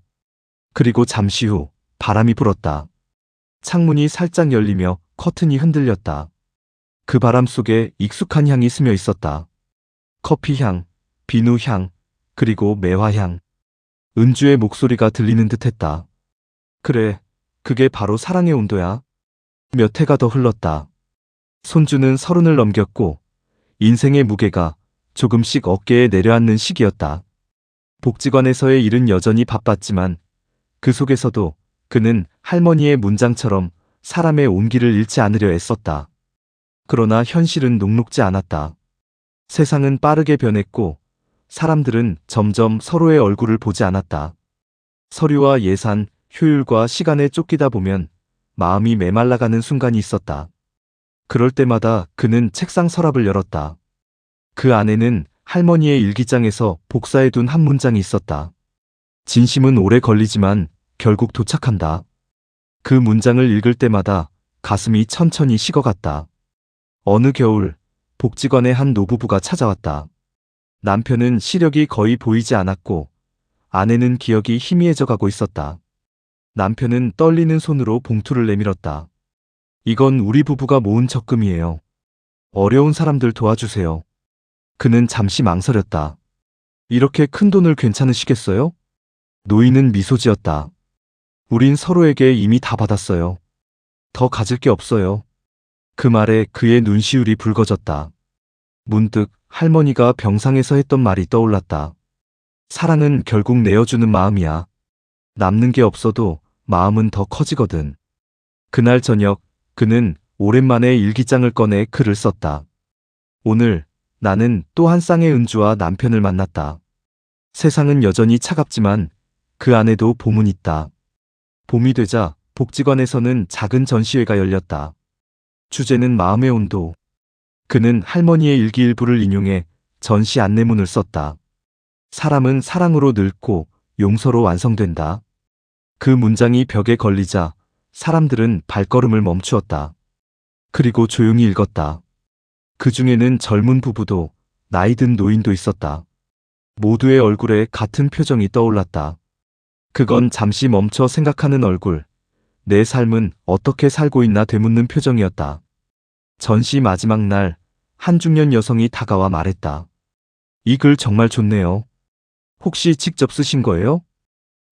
S1: 그리고 잠시 후 바람이 불었다. 창문이 살짝 열리며 커튼이 흔들렸다. 그 바람 속에 익숙한 향이 스며 있었다. 커피향, 비누향, 그리고 매화향. 은주의 목소리가 들리는 듯했다. 그래, 그게 바로 사랑의 온도야. 몇 해가 더 흘렀다. 손주는 30을 넘겼고 인생의 무게가 조금씩 어깨에 내려앉는 시기였다. 복지관에서의 일은 여전히 바빴지만 그 속에서도 그는 할머니의 문장처럼 사람의 온기를 잃지 않으려 애썼다. 그러나 현실은 녹록지 않았다. 세상은 빠르게 변했고 사람들은 점점 서로의 얼굴을 보지 않았다. 서류와 예산, 효율과 시간에 쫓기다 보면 마음이 메말라가는 순간이 있었다. 그럴 때마다 그는 책상 서랍을 열었다. 그 안에는 할머니의 일기장에서 복사해둔 한 문장이 있었다. 진심은 오래 걸리지만 결국 도착한다. 그 문장을 읽을 때마다 가슴이 천천히 식어갔다. 어느 겨울 복지관의 한 노부부가 찾아왔다. 남편은 시력이 거의 보이지 않았고 아내는 기억이 희미해져 가고 있었다. 남편은 떨리는 손으로 봉투를 내밀었다. 이건 우리 부부가 모은 적금이에요. 어려운 사람들 도와주세요. 그는 잠시 망설였다. 이렇게 큰 돈을 괜찮으시겠어요? 노인은 미소 지었다. 우린 서로에게 이미 다 받았어요. 더 가질 게 없어요. 그 말에 그의 눈시울이 붉어졌다. 문득 할머니가 병상에서 했던 말이 떠올랐다. 사랑은 결국 내어주는 마음이야. 남는 게 없어도 마음은 더 커지거든. 그날 저녁 그는 오랜만에 일기장을 꺼내 글을 썼다. 오늘 나는 또 한 쌍의 은주와 남편을 만났다. 세상은 여전히 차갑지만 그 안에도 봄은 있다. 봄이 되자 복지관에서는 작은 전시회가 열렸다. 주제는 마음의 온도. 그는 할머니의 일기일부를 인용해 전시 안내문을 썼다. 사람은 사랑으로 늙고 용서로 완성된다. 그 문장이 벽에 걸리자 사람들은 발걸음을 멈추었다. 그리고 조용히 읽었다. 그 중에는 젊은 부부도 나이든 노인도 있었다. 모두의 얼굴에 같은 표정이 떠올랐다. 그건 잠시 멈춰 생각하는 얼굴, 내 삶은 어떻게 살고 있나 되묻는 표정이었다. 전시 마지막 날, 한 중년 여성이 다가와 말했다. 이 글 정말 좋네요. 혹시 직접 쓰신 거예요?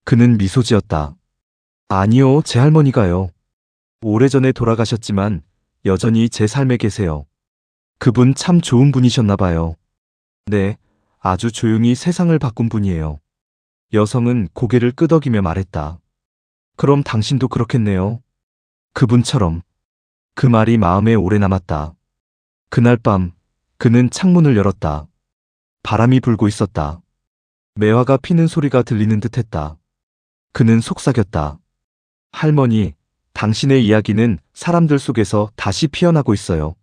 S1: 그는 미소 지었다. 아니요, 제 할머니가요. 오래전에 돌아가셨지만 여전히 제 삶에 계세요. 그분 참 좋은 분이셨나 봐요. 네, 아주 조용히 세상을 바꾼 분이에요. 여성은 고개를 끄덕이며 말했다. 그럼 당신도 그렇겠네요. 그분처럼. 그 말이 마음에 오래 남았다. 그날 밤, 그는 창문을 열었다. 바람이 불고 있었다. 매화가 피는 소리가 들리는 듯했다. 그는 속삭였다. 할머니, 당신의 이야기는 사람들 속에서 다시 피어나고 있어요.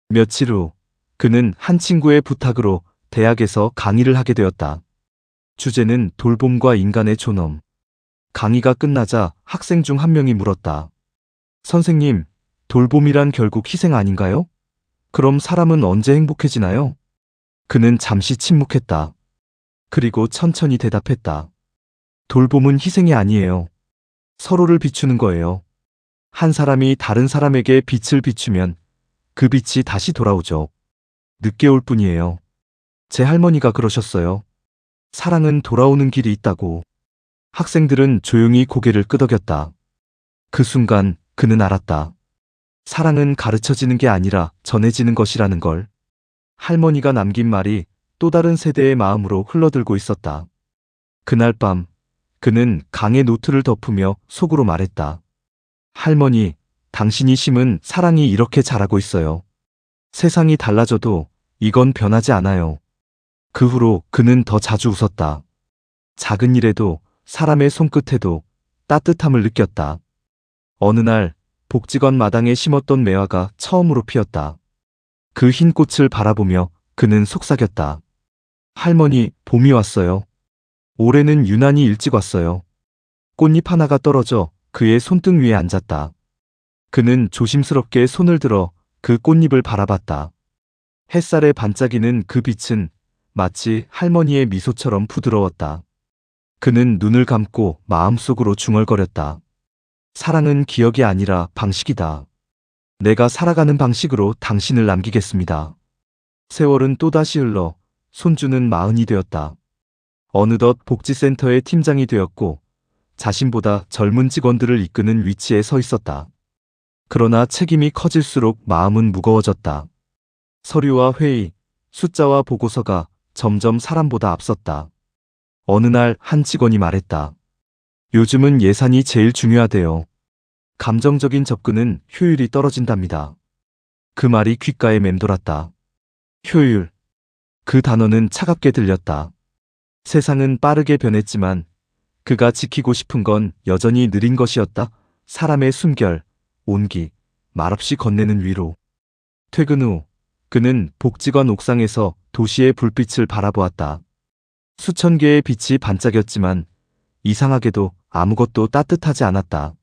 S1: 며칠 후, 그는 한 친구의 부탁으로 대학에서 강의를 하게 되었다. 주제는 돌봄과 인간의 존엄. 강의가 끝나자 학생 중 한 명이 물었다. 선생님, 돌봄이란 결국 희생 아닌가요? 그럼 사람은 언제 행복해지나요? 그는 잠시 침묵했다. 그리고 천천히 대답했다. 돌봄은 희생이 아니에요. 서로를 비추는 거예요. 한 사람이 다른 사람에게 빛을 비추면 그 빛이 다시 돌아오죠. 늦게 올 뿐이에요. 제 할머니가 그러셨어요. 사랑은 돌아오는 길이 있다고. 학생들은 조용히 고개를 끄덕였다. 그 순간 그는 알았다. 사랑은 가르쳐지는 게 아니라 전해지는 것이라는 걸. 할머니가 남긴 말이 또 다른 세대의 마음으로 흘러들고 있었다. 그날 밤, 그는 강에 노트를 덮으며 속으로 말했다. 할머니, 당신이 심은 사랑이 이렇게 자라고 있어요. 세상이 달라져도 이건 변하지 않아요. 그 후로 그는 더 자주 웃었다. 작은 일에도 사람의 손끝에도 따뜻함을 느꼈다. 어느 날 복지관 마당에 심었던 매화가 처음으로 피었다. 그 흰 꽃을 바라보며 그는 속삭였다. 할머니, 봄이 왔어요. 올해는 유난히 일찍 왔어요. 꽃잎 하나가 떨어져 그의 손등 위에 앉았다. 그는 조심스럽게 손을 들어 그 꽃잎을 바라봤다. 햇살에 반짝이는 그 빛은 마치 할머니의 미소처럼 부드러웠다. 그는 눈을 감고 마음속으로 중얼거렸다. 사랑은 기억이 아니라 방식이다. 내가 살아가는 방식으로 당신을 남기겠습니다. 세월은 또다시 흘러 손주는 40이 되었다. 어느덧 복지센터의 팀장이 되었고 자신보다 젊은 직원들을 이끄는 위치에 서 있었다. 그러나 책임이 커질수록 마음은 무거워졌다. 서류와 회의, 숫자와 보고서가 점점 사람보다 앞섰다. 어느 날 한 직원이 말했다. 요즘은 예산이 제일 중요하대요. 감정적인 접근은 효율이 떨어진답니다. 그 말이 귓가에 맴돌았다. 효율. 그 단어는 차갑게 들렸다. 세상은 빠르게 변했지만 그가 지키고 싶은 건 여전히 느린 것이었다. 사람의 숨결, 온기, 말없이 건네는 위로. 퇴근 후 그는 복지관 옥상에서 도시의 불빛을 바라보았다. 수천 개의 빛이 반짝였지만 이상하게도 아무것도 따뜻하지 않았다.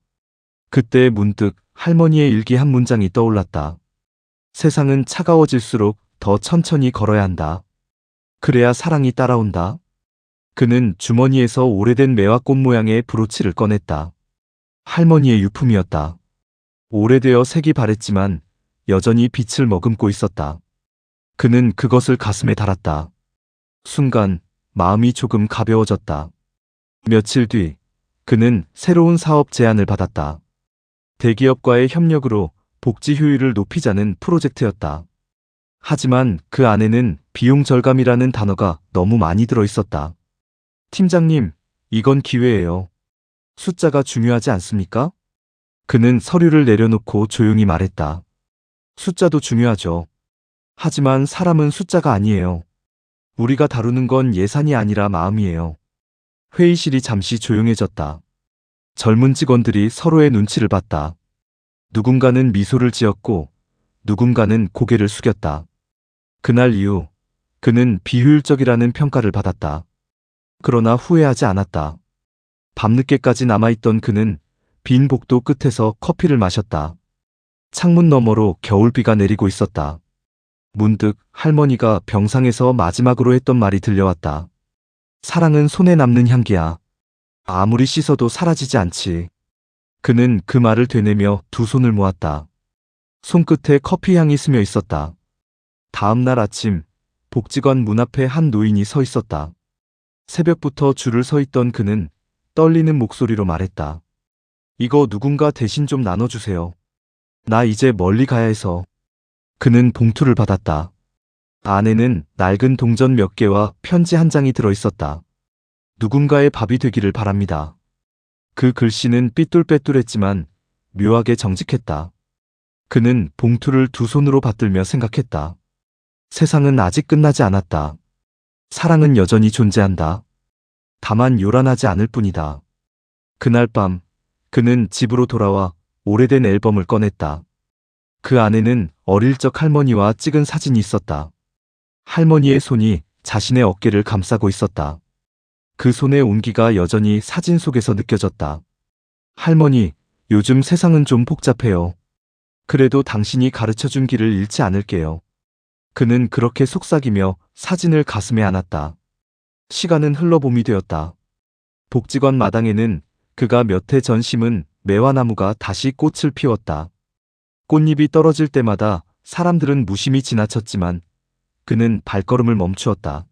S1: 그때 문득 할머니의 일기 한 문장이 떠올랐다. 세상은 차가워질수록 더 천천히 걸어야 한다. 그래야 사랑이 따라온다. 그는 주머니에서 오래된 매화꽃 모양의 브로치를 꺼냈다. 할머니의 유품이었다. 오래되어 색이 바랬지만 여전히 빛을 머금고 있었다. 그는 그것을 가슴에 달았다. 순간 마음이 조금 가벼워졌다. 며칠 뒤 그는 새로운 사업 제안을 받았다. 대기업과의 협력으로 복지 효율을 높이자는 프로젝트였다. 하지만 그 안에는 비용 절감이라는 단어가 너무 많이 들어 있었다. 팀장님, 이건 기회예요. 숫자가 중요하지 않습니까? 그는 서류를 내려놓고 조용히 말했다. 숫자도 중요하죠. 하지만 사람은 숫자가 아니에요. 우리가 다루는 건 예산이 아니라 마음이에요. 회의실이 잠시 조용해졌다. 젊은 직원들이 서로의 눈치를 봤다. 누군가는 미소를 지었고 누군가는 고개를 숙였다. 그날 이후 그는 비효율적이라는 평가를 받았다. 그러나 후회하지 않았다. 밤늦게까지 남아있던 그는 빈 복도 끝에서 커피를 마셨다. 창문 너머로 겨울비가 내리고 있었다. 문득 할머니가 병상에서 마지막으로 했던 말이 들려왔다. 사랑은 손에 남는 향기야. 아무리 씻어도 사라지지 않지. 그는 그 말을 되뇌며 두 손을 모았다. 손끝에 커피 향이 스며 있었다. 다음 날 아침, 복지관 문 앞에 한 노인이 서 있었다. 새벽부터 줄을 서 있던 그는 떨리는 목소리로 말했다. 이거 누군가 대신 좀 나눠주세요. 나 이제 멀리 가야 해서. 그는 봉투를 받았다. 안에는 낡은 동전 몇 개와 편지 한 장이 들어 있었다. 누군가의 밥이 되기를 바랍니다. 그 글씨는 삐뚤빼뚤했지만 묘하게 정직했다. 그는 봉투를 두 손으로 받들며 생각했다. 세상은 아직 끝나지 않았다. 사랑은 여전히 존재한다. 다만 요란하지 않을 뿐이다. 그날 밤 그는 집으로 돌아와 오래된 앨범을 꺼냈다. 그 안에는 어릴 적 할머니와 찍은 사진이 있었다. 할머니의 손이 자신의 어깨를 감싸고 있었다. 그 손의 온기가 여전히 사진 속에서 느껴졌다. 할머니, 요즘 세상은 좀 복잡해요. 그래도 당신이 가르쳐준 길을 잃지 않을게요. 그는 그렇게 속삭이며 사진을 가슴에 안았다. 시간은 흘러 봄이 되었다. 복지관 마당에는 그가 몇 해 전 심은 매화나무가 다시 꽃을 피웠다. 꽃잎이 떨어질 때마다 사람들은 무심히 지나쳤지만 그는 발걸음을 멈추었다.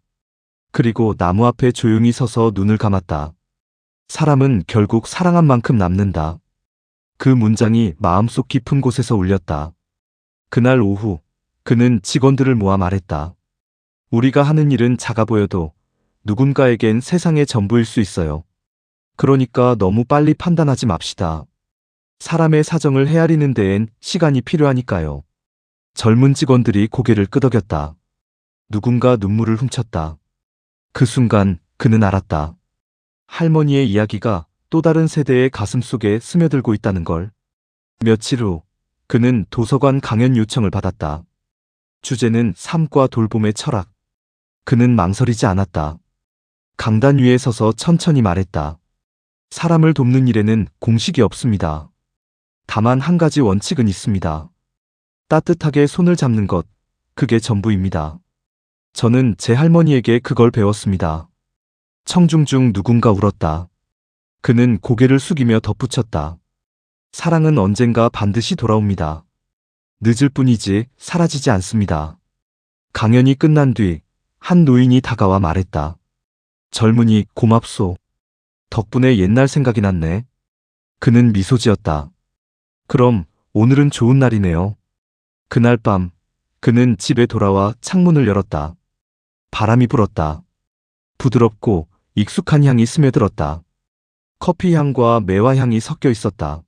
S1: 그리고 나무 앞에 조용히 서서 눈을 감았다. 사람은 결국 사랑한 만큼 남는다. 그 문장이 마음속 깊은 곳에서 울렸다. 그날 오후 그는 직원들을 모아 말했다. 우리가 하는 일은 작아 보여도 누군가에겐 세상의 전부일 수 있어요. 그러니까 너무 빨리 판단하지 맙시다. 사람의 사정을 헤아리는 데엔 시간이 필요하니까요. 젊은 직원들이 고개를 끄덕였다. 누군가 눈물을 훔쳤다. 그 순간 그는 알았다. 할머니의 이야기가 또 다른 세대의 가슴 속에 스며들고 있다는 걸. 며칠 후 그는 도서관 강연 요청을 받았다. 주제는 삶과 돌봄의 철학. 그는 망설이지 않았다. 강단 위에 서서 천천히 말했다. 사람을 돕는 일에는 공식이 없습니다. 다만 한 가지 원칙은 있습니다. 따뜻하게 손을 잡는 것, 그게 전부입니다. 저는 제 할머니에게 그걸 배웠습니다. 청중 중 누군가 울었다. 그는 고개를 숙이며 덧붙였다. 사랑은 언젠가 반드시 돌아옵니다. 늦을 뿐이지 사라지지 않습니다. 강연이 끝난 뒤 한 노인이 다가와 말했다. 젊은이 고맙소. 덕분에 옛날 생각이 났네. 그는 미소 지었다. 그럼 오늘은 좋은 날이네요. 그날 밤 그는 집에 돌아와 창문을 열었다. 바람이 불었다. 부드럽고 익숙한 향이 스며들었다. 커피 향과 매화 향이 섞여 있었다.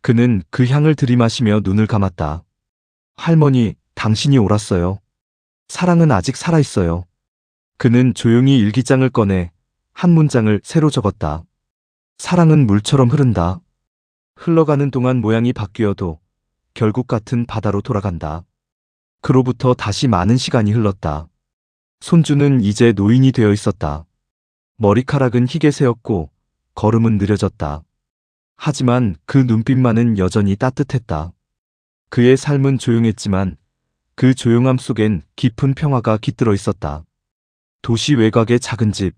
S1: 그는 그 향을 들이마시며 눈을 감았다. 할머니, 당신이 옳았어요. 사랑은 아직 살아있어요. 그는 조용히 일기장을 꺼내 한 문장을 새로 적었다. 사랑은 물처럼 흐른다. 흘러가는 동안 모양이 바뀌어도 결국 같은 바다로 돌아간다. 그로부터 다시 많은 시간이 흘렀다. 손주는 이제 노인이 되어 있었다. 머리카락은 희게 새었고 걸음은 느려졌다. 하지만 그 눈빛만은 여전히 따뜻했다. 그의 삶은 조용했지만 그 조용함 속엔 깊은 평화가 깃들어 있었다. 도시 외곽의 작은 집,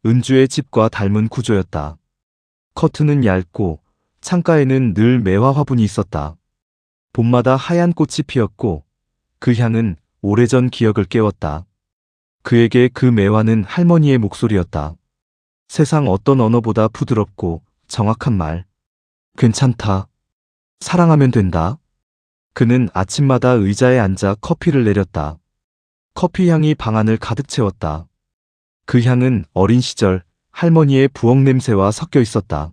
S1: 은주의 집과 닮은 구조였다. 커튼은 얇고 창가에는 늘 매화 화분이 있었다. 봄마다 하얀 꽃이 피었고 그 향은 오래전 기억을 깨웠다. 그에게 그 매화는 할머니의 목소리였다. 세상 어떤 언어보다 부드럽고 정확한 말. 괜찮다. 사랑하면 된다. 그는 아침마다 의자에 앉아 커피를 내렸다. 커피 향이 방 안을 가득 채웠다. 그 향은 어린 시절 할머니의 부엌 냄새와 섞여 있었다.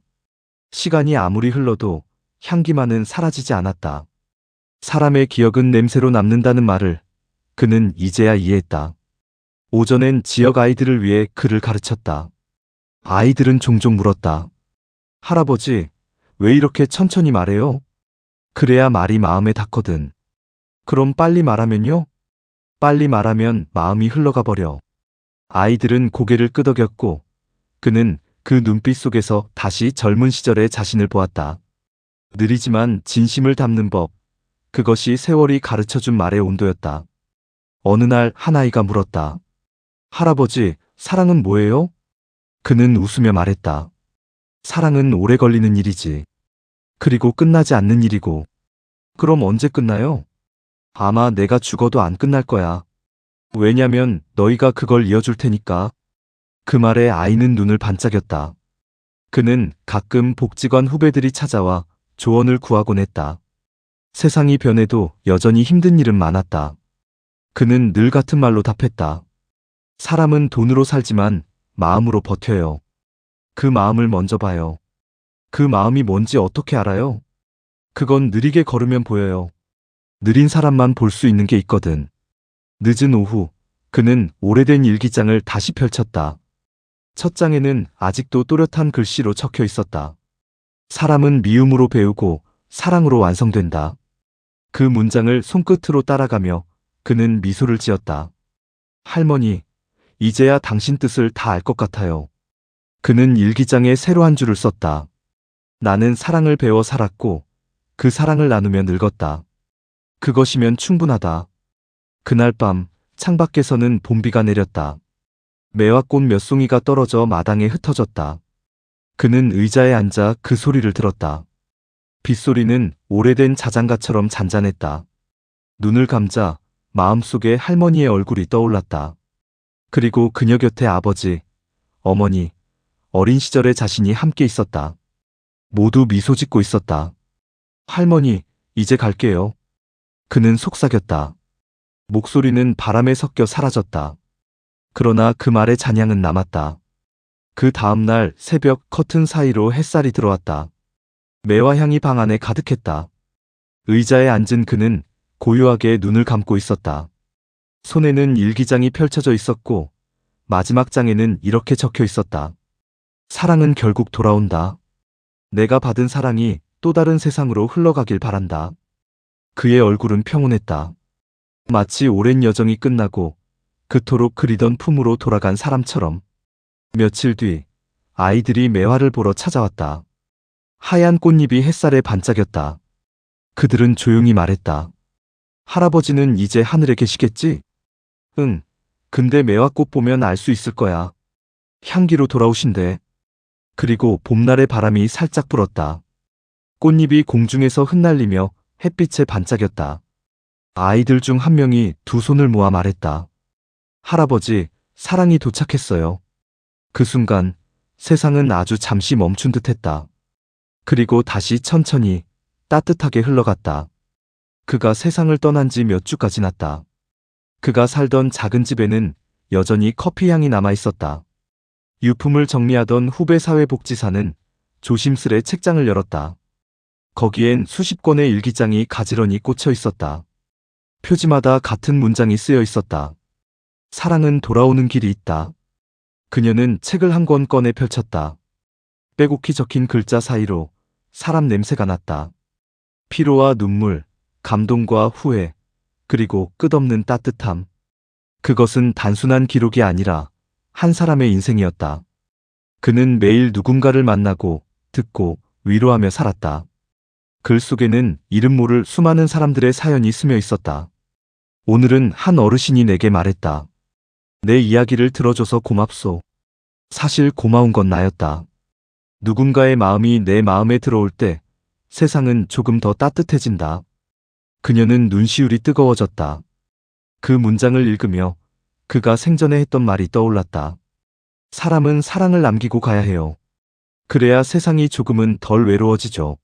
S1: 시간이 아무리 흘러도 향기만은 사라지지 않았다. 사람의 기억은 냄새로 남는다는 말을 그는 이제야 이해했다. 오전엔 지역 아이들을 위해 글을 가르쳤다. 아이들은 종종 물었다. 할아버지, 왜 이렇게 천천히 말해요? 그래야 말이 마음에 닿거든. 그럼 빨리 말하면요? 빨리 말하면 마음이 흘러가 버려. 아이들은 고개를 끄덕였고 그는 그 눈빛 속에서 다시 젊은 시절의 자신을 보았다. 느리지만 진심을 담는 법, 그것이 세월이 가르쳐준 말의 온도였다. 어느 날 한 아이가 물었다. 할아버지, 사랑은 뭐예요? 그는 웃으며 말했다. 사랑은 오래 걸리는 일이지. 그리고 끝나지 않는 일이고. 그럼 언제 끝나요? 아마 내가 죽어도 안 끝날 거야. 왜냐면 너희가 그걸 이어줄 테니까. 그 말에 아이는 눈을 반짝였다. 그는 가끔 복지관 후배들이 찾아와 조언을 구하곤 했다. 세상이 변해도 여전히 힘든 일은 많았다. 그는 늘 같은 말로 답했다. 사람은 돈으로 살지만 마음으로 버텨요. 그 마음을 먼저 봐요. 그 마음이 뭔지 어떻게 알아요? 그건 느리게 걸으면 보여요. 느린 사람만 볼 수 있는 게 있거든. 늦은 오후, 그는 오래된 일기장을 다시 펼쳤다. 첫 장에는 아직도 또렷한 글씨로 적혀 있었다. 사람은 미움으로 배우고 사랑으로 완성된다. 그 문장을 손끝으로 따라가며 그는 미소를 지었다. 할머니, 이제야 당신 뜻을 다 알 것 같아요. 그는 일기장에 새로 한 줄을 썼다. 나는 사랑을 배워 살았고 그 사랑을 나누며 늙었다. 그것이면 충분하다. 그날 밤 창밖에서는 봄비가 내렸다. 매화꽃 몇 송이가 떨어져 마당에 흩어졌다. 그는 의자에 앉아 그 소리를 들었다. 빗소리는 오래된 자장가처럼 잔잔했다. 눈을 감자 마음속에 할머니의 얼굴이 떠올랐다. 그리고 그녀 곁에 아버지, 어머니, 어린 시절의 자신이 함께 있었다. 모두 미소 짓고 있었다. 할머니, 이제 갈게요. 그는 속삭였다. 목소리는 바람에 섞여 사라졌다. 그러나 그 말의 잔향은 남았다. 그 다음날 새벽 커튼 사이로 햇살이 들어왔다. 매화향이 방 안에 가득했다. 의자에 앉은 그는 고요하게 눈을 감고 있었다. 손에는 일기장이 펼쳐져 있었고 마지막 장에는 이렇게 적혀 있었다. 사랑은 결국 돌아온다. 내가 받은 사랑이 또 다른 세상으로 흘러가길 바란다. 그의 얼굴은 평온했다. 마치 오랜 여정이 끝나고 그토록 그리던 품으로 돌아간 사람처럼. 며칠 뒤 아이들이 매화를 보러 찾아왔다. 하얀 꽃잎이 햇살에 반짝였다. 그들은 조용히 말했다. 할아버지는 이제 하늘에 계시겠지? 응. 근데 매화꽃 보면 알 수 있을 거야. 향기로 돌아오신대. 그리고 봄날의 바람이 살짝 불었다. 꽃잎이 공중에서 흩날리며 햇빛에 반짝였다. 아이들 중 한 명이 두 손을 모아 말했다. 할아버지, 사랑이 도착했어요. 그 순간 세상은 아주 잠시 멈춘 듯 했다. 그리고 다시 천천히 따뜻하게 흘러갔다. 그가 세상을 떠난 지 몇 주가 지났다. 그가 살던 작은 집에는 여전히 커피 향이 남아 있었다. 유품을 정리하던 후배 사회복지사는 조심스레 책장을 열었다. 거기엔 수십 권의 일기장이 가지런히 꽂혀 있었다. 표지마다 같은 문장이 쓰여 있었다. 사랑은 돌아오는 길이 있다. 그녀는 책을 한 권 꺼내 펼쳤다. 빼곡히 적힌 글자 사이로 사람 냄새가 났다. 피로와 눈물, 감동과 후회, 그리고 끝없는 따뜻함. 그것은 단순한 기록이 아니라 한 사람의 인생이었다. 그는 매일 누군가를 만나고 듣고 위로하며 살았다. 글 속에는 이름 모를 수많은 사람들의 사연이 스며 있었다. 오늘은 한 어르신이 내게 말했다. 내 이야기를 들어줘서 고맙소. 사실 고마운 건 나였다. 누군가의 마음이 내 마음에 들어올 때 세상은 조금 더 따뜻해진다. 그녀는 눈시울이 뜨거워졌다. 그 문장을 읽으며 그가 생전에 했던 말이 떠올랐다. 사람은 사랑을 남기고 가야 해요. 그래야 세상이 조금은 덜 외로워지죠.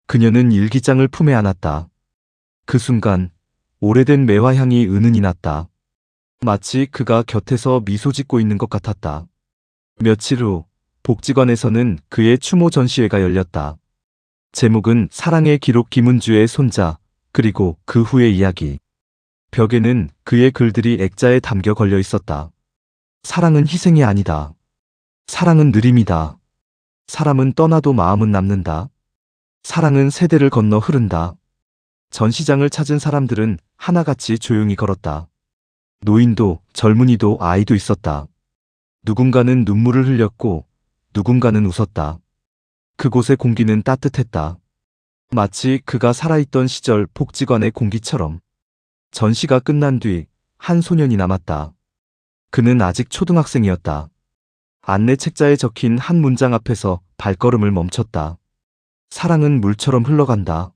S1: 그녀는 일기장을 품에 안았다. 그 순간 오래된 매화향이 은은히 났다. 마치 그가 곁에서 미소 짓고 있는 것 같았다. 며칠 후 복지관에서는 그의 추모 전시회가 열렸다. 제목은 사랑의 기록 김은주의 손자, 그리고 그 후의 이야기. 벽에는 그의 글들이 액자에 담겨 걸려 있었다. 사랑은 희생이 아니다. 사랑은 느림이다. 사람은 떠나도 마음은 남는다. 사랑은 세대를 건너 흐른다. 전시장을 찾은 사람들은 하나같이 조용히 걸었다. 노인도 젊은이도 아이도 있었다. 누군가는 눈물을 흘렸고 누군가는 웃었다. 그곳의 공기는 따뜻했다. 마치 그가 살아있던 시절 복지관의 공기처럼. 전시가 끝난 뒤 한 소년이 남았다. 그는 아직 초등학생이었다. 안내 책자에 적힌 한 문장 앞에서 발걸음을 멈췄다. 사랑은 물처럼 흘러간다.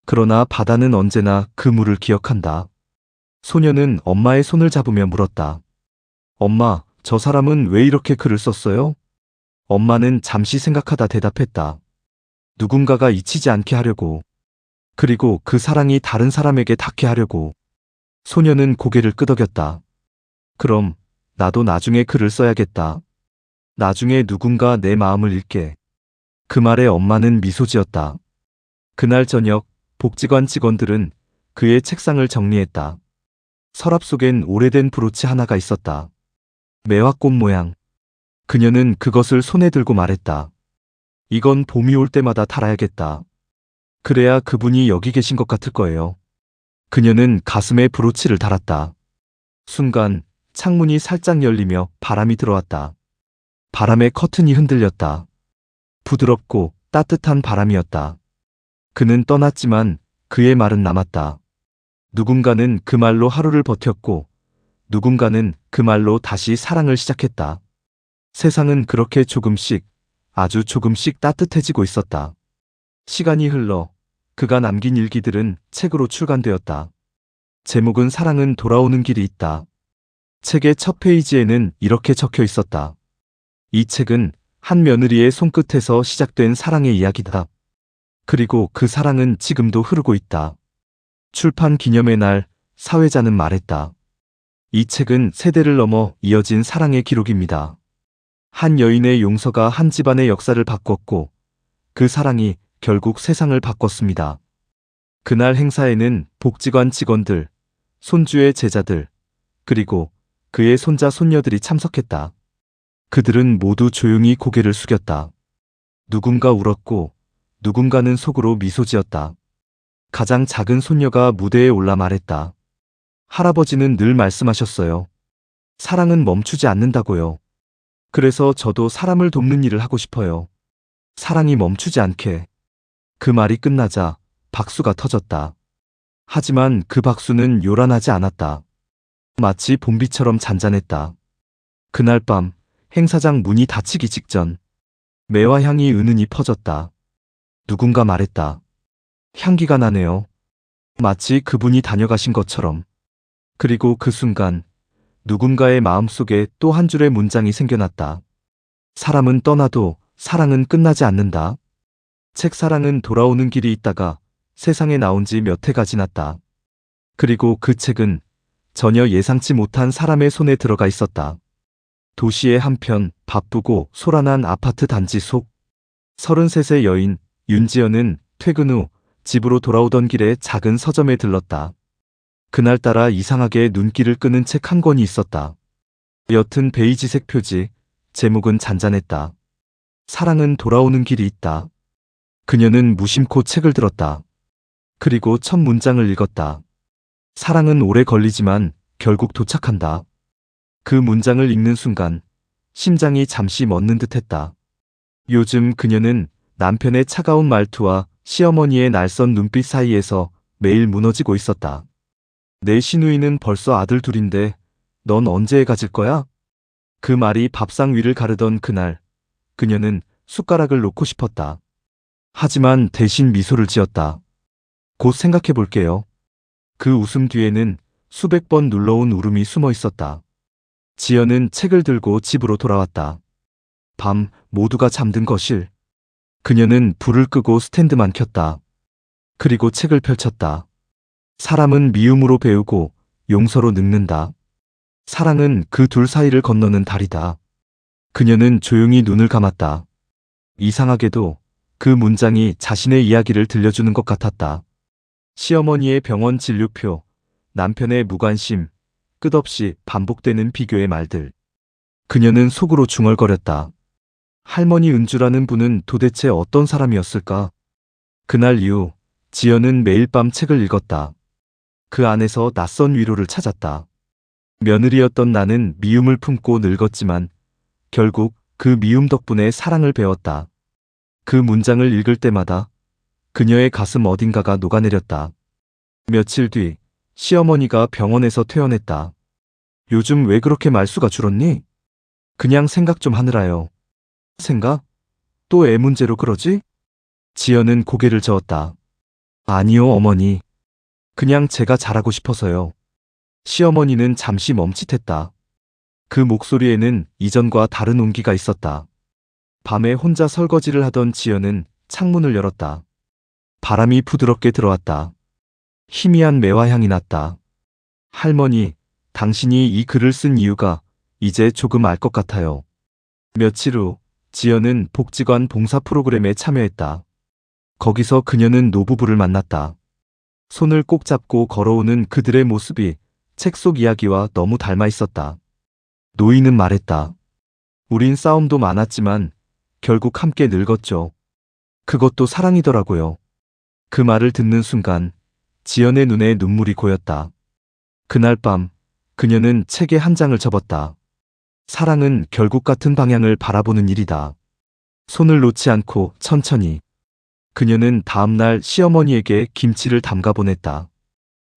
S1: 그러나 바다는 언제나 그 물을 기억한다. 소년은 엄마의 손을 잡으며 물었다. 엄마, 저 사람은 왜 이렇게 글을 썼어요? 엄마는 잠시 생각하다 대답했다. 누군가가 잊히지 않게 하려고. 그리고 그 사랑이 다른 사람에게 닿게 하려고. 소년은 고개를 끄덕였다. 그럼 나도 나중에 글을 써야겠다. 나중에 누군가 내 마음을 읽게. 그 말에 엄마는 미소 지었다. 그날 저녁 복지관 직원들은 그의 책상을 정리했다. 서랍 속엔 오래된 브로치 하나가 있었다. 매화꽃 모양. 그녀는 그것을 손에 들고 말했다. 이건 봄이 올 때마다 달아야겠다. 그래야 그분이 여기 계신 것 같을 거예요. 그녀는 가슴에 브로치를 달았다. 순간 창문이 살짝 열리며 바람이 들어왔다. 바람에 커튼이 흔들렸다. 부드럽고 따뜻한 바람이었다. 그는 떠났지만 그의 말은 남았다. 누군가는 그 말로 하루를 버텼고 누군가는 그 말로 다시 사랑을 시작했다. 세상은 그렇게 조금씩, 아주 조금씩 따뜻해지고 있었다. 시간이 흘러 그가 남긴 일기들은 책으로 출간되었다. 제목은 사랑은 돌아오는 길이 있다. 책의 첫 페이지에는 이렇게 적혀 있었다. 이 책은 한 며느리의 손끝에서 시작된 사랑의 이야기다. 그리고 그 사랑은 지금도 흐르고 있다. 출판 기념의 날 사회자는 말했다. 이 책은 세대를 넘어 이어진 사랑의 기록입니다. 한 여인의 용서가 한 집안의 역사를 바꿨고 그 사랑이 결국 세상을 바꿨습니다. 그날 행사에는 복지관 직원들, 손주의 제자들, 그리고 그의 손자 손녀들이 참석했다. 그들은 모두 조용히 고개를 숙였다. 누군가 울었고 누군가는 속으로 미소 지었다. 가장 작은 손녀가 무대에 올라 말했다. 할아버지는 늘 말씀하셨어요. 사랑은 멈추지 않는다고요. 그래서 저도 사람을 돕는 일을 하고 싶어요. 사랑이 멈추지 않게. 그 말이 끝나자 박수가 터졌다. 하지만 그 박수는 요란하지 않았다. 마치 봄비처럼 잔잔했다. 그날 밤 행사장 문이 닫히기 직전 매화 향이 은은히 퍼졌다. 누군가 말했다. 향기가 나네요. 마치 그분이 다녀가신 것처럼. 그리고 그 순간 누군가의 마음속에 또 한 줄의 문장이 생겨났다. 사람은 떠나도 사랑은 끝나지 않는다. 책사랑은 돌아오는 길이 있다가 세상에 나온 지 몇 해가 지났다. 그리고 그 책은 전혀 예상치 못한 사람의 손에 들어가 있었다. 도시의 한편 바쁘고 소란한 아파트 단지 속 33세 여인 윤지연은 퇴근 후 집으로 돌아오던 길에 작은 서점에 들렀다. 그날따라 이상하게 눈길을 끄는 책 한 권이 있었다. 옅은 베이지색 표지, 제목은 잔잔했다. 사랑은 돌아오는 길이 있다. 그녀는 무심코 책을 들었다. 그리고 첫 문장을 읽었다. 사랑은 오래 걸리지만 결국 도착한다. 그 문장을 읽는 순간 심장이 잠시 멎는 듯했다. 요즘 그녀는 남편의 차가운 말투와 시어머니의 날선 눈빛 사이에서 매일 무너지고 있었다. 내 시누이는 벌써 아들 둘인데 넌 언제 애 가질 거야? 그 말이 밥상 위를 가르던 그날 그녀는 숟가락을 놓고 싶었다. 하지만 대신 미소를 지었다. 곧 생각해 볼게요. 그 웃음 뒤에는 수백 번 눌러온 울음이 숨어 있었다. 지연은 책을 들고 집으로 돌아왔다. 밤 모두가 잠든 거실. 그녀는 불을 끄고 스탠드만 켰다. 그리고 책을 펼쳤다. 사람은 미움으로 배우고 용서로 늙는다. 사랑은 그 둘 사이를 건너는 다리다. 그녀는 조용히 눈을 감았다. 이상하게도 그 문장이 자신의 이야기를 들려주는 것 같았다. 시어머니의 병원 진료표, 남편의 무관심, 끝없이 반복되는 비교의 말들. 그녀는 속으로 중얼거렸다. 할머니 은주라는 분은 도대체 어떤 사람이었을까? 그날 이후 지연은 매일 밤 책을 읽었다. 그 안에서 낯선 위로를 찾았다. 며느리였던 나는 미움을 품고 늙었지만 결국 그 미움 덕분에 사랑을 배웠다. 그 문장을 읽을 때마다 그녀의 가슴 어딘가가 녹아내렸다. 며칠 뒤 시어머니가 병원에서 퇴원했다. 요즘 왜 그렇게 말수가 줄었니? 그냥 생각 좀 하느라요. 생각? 또 애 문제로 그러지? 지연은 고개를 저었다. 아니요, 어머니. 그냥 제가 잘하고 싶어서요. 시어머니는 잠시 멈칫했다. 그 목소리에는 이전과 다른 온기가 있었다. 밤에 혼자 설거지를 하던 지연은 창문을 열었다. 바람이 부드럽게 들어왔다. 희미한 매화향이 났다. 할머니, 당신이 이 글을 쓴 이유가 이제 조금 알 것 같아요. 며칠 후 지연은 복지관 봉사 프로그램에 참여했다. 거기서 그녀는 노부부를 만났다. 손을 꼭 잡고 걸어오는 그들의 모습이 책 속 이야기와 너무 닮아 있었다. 노인은 말했다. 우린 싸움도 많았지만 결국 함께 늙었죠. 그것도 사랑이더라고요. 그 말을 듣는 순간 지연의 눈에 눈물이 고였다. 그날 밤 그녀는 책의 한 장을 접었다. 사랑은 결국 같은 방향을 바라보는 일이다. 손을 놓지 않고 천천히. 그녀는 다음날 시어머니에게 김치를 담가 보냈다.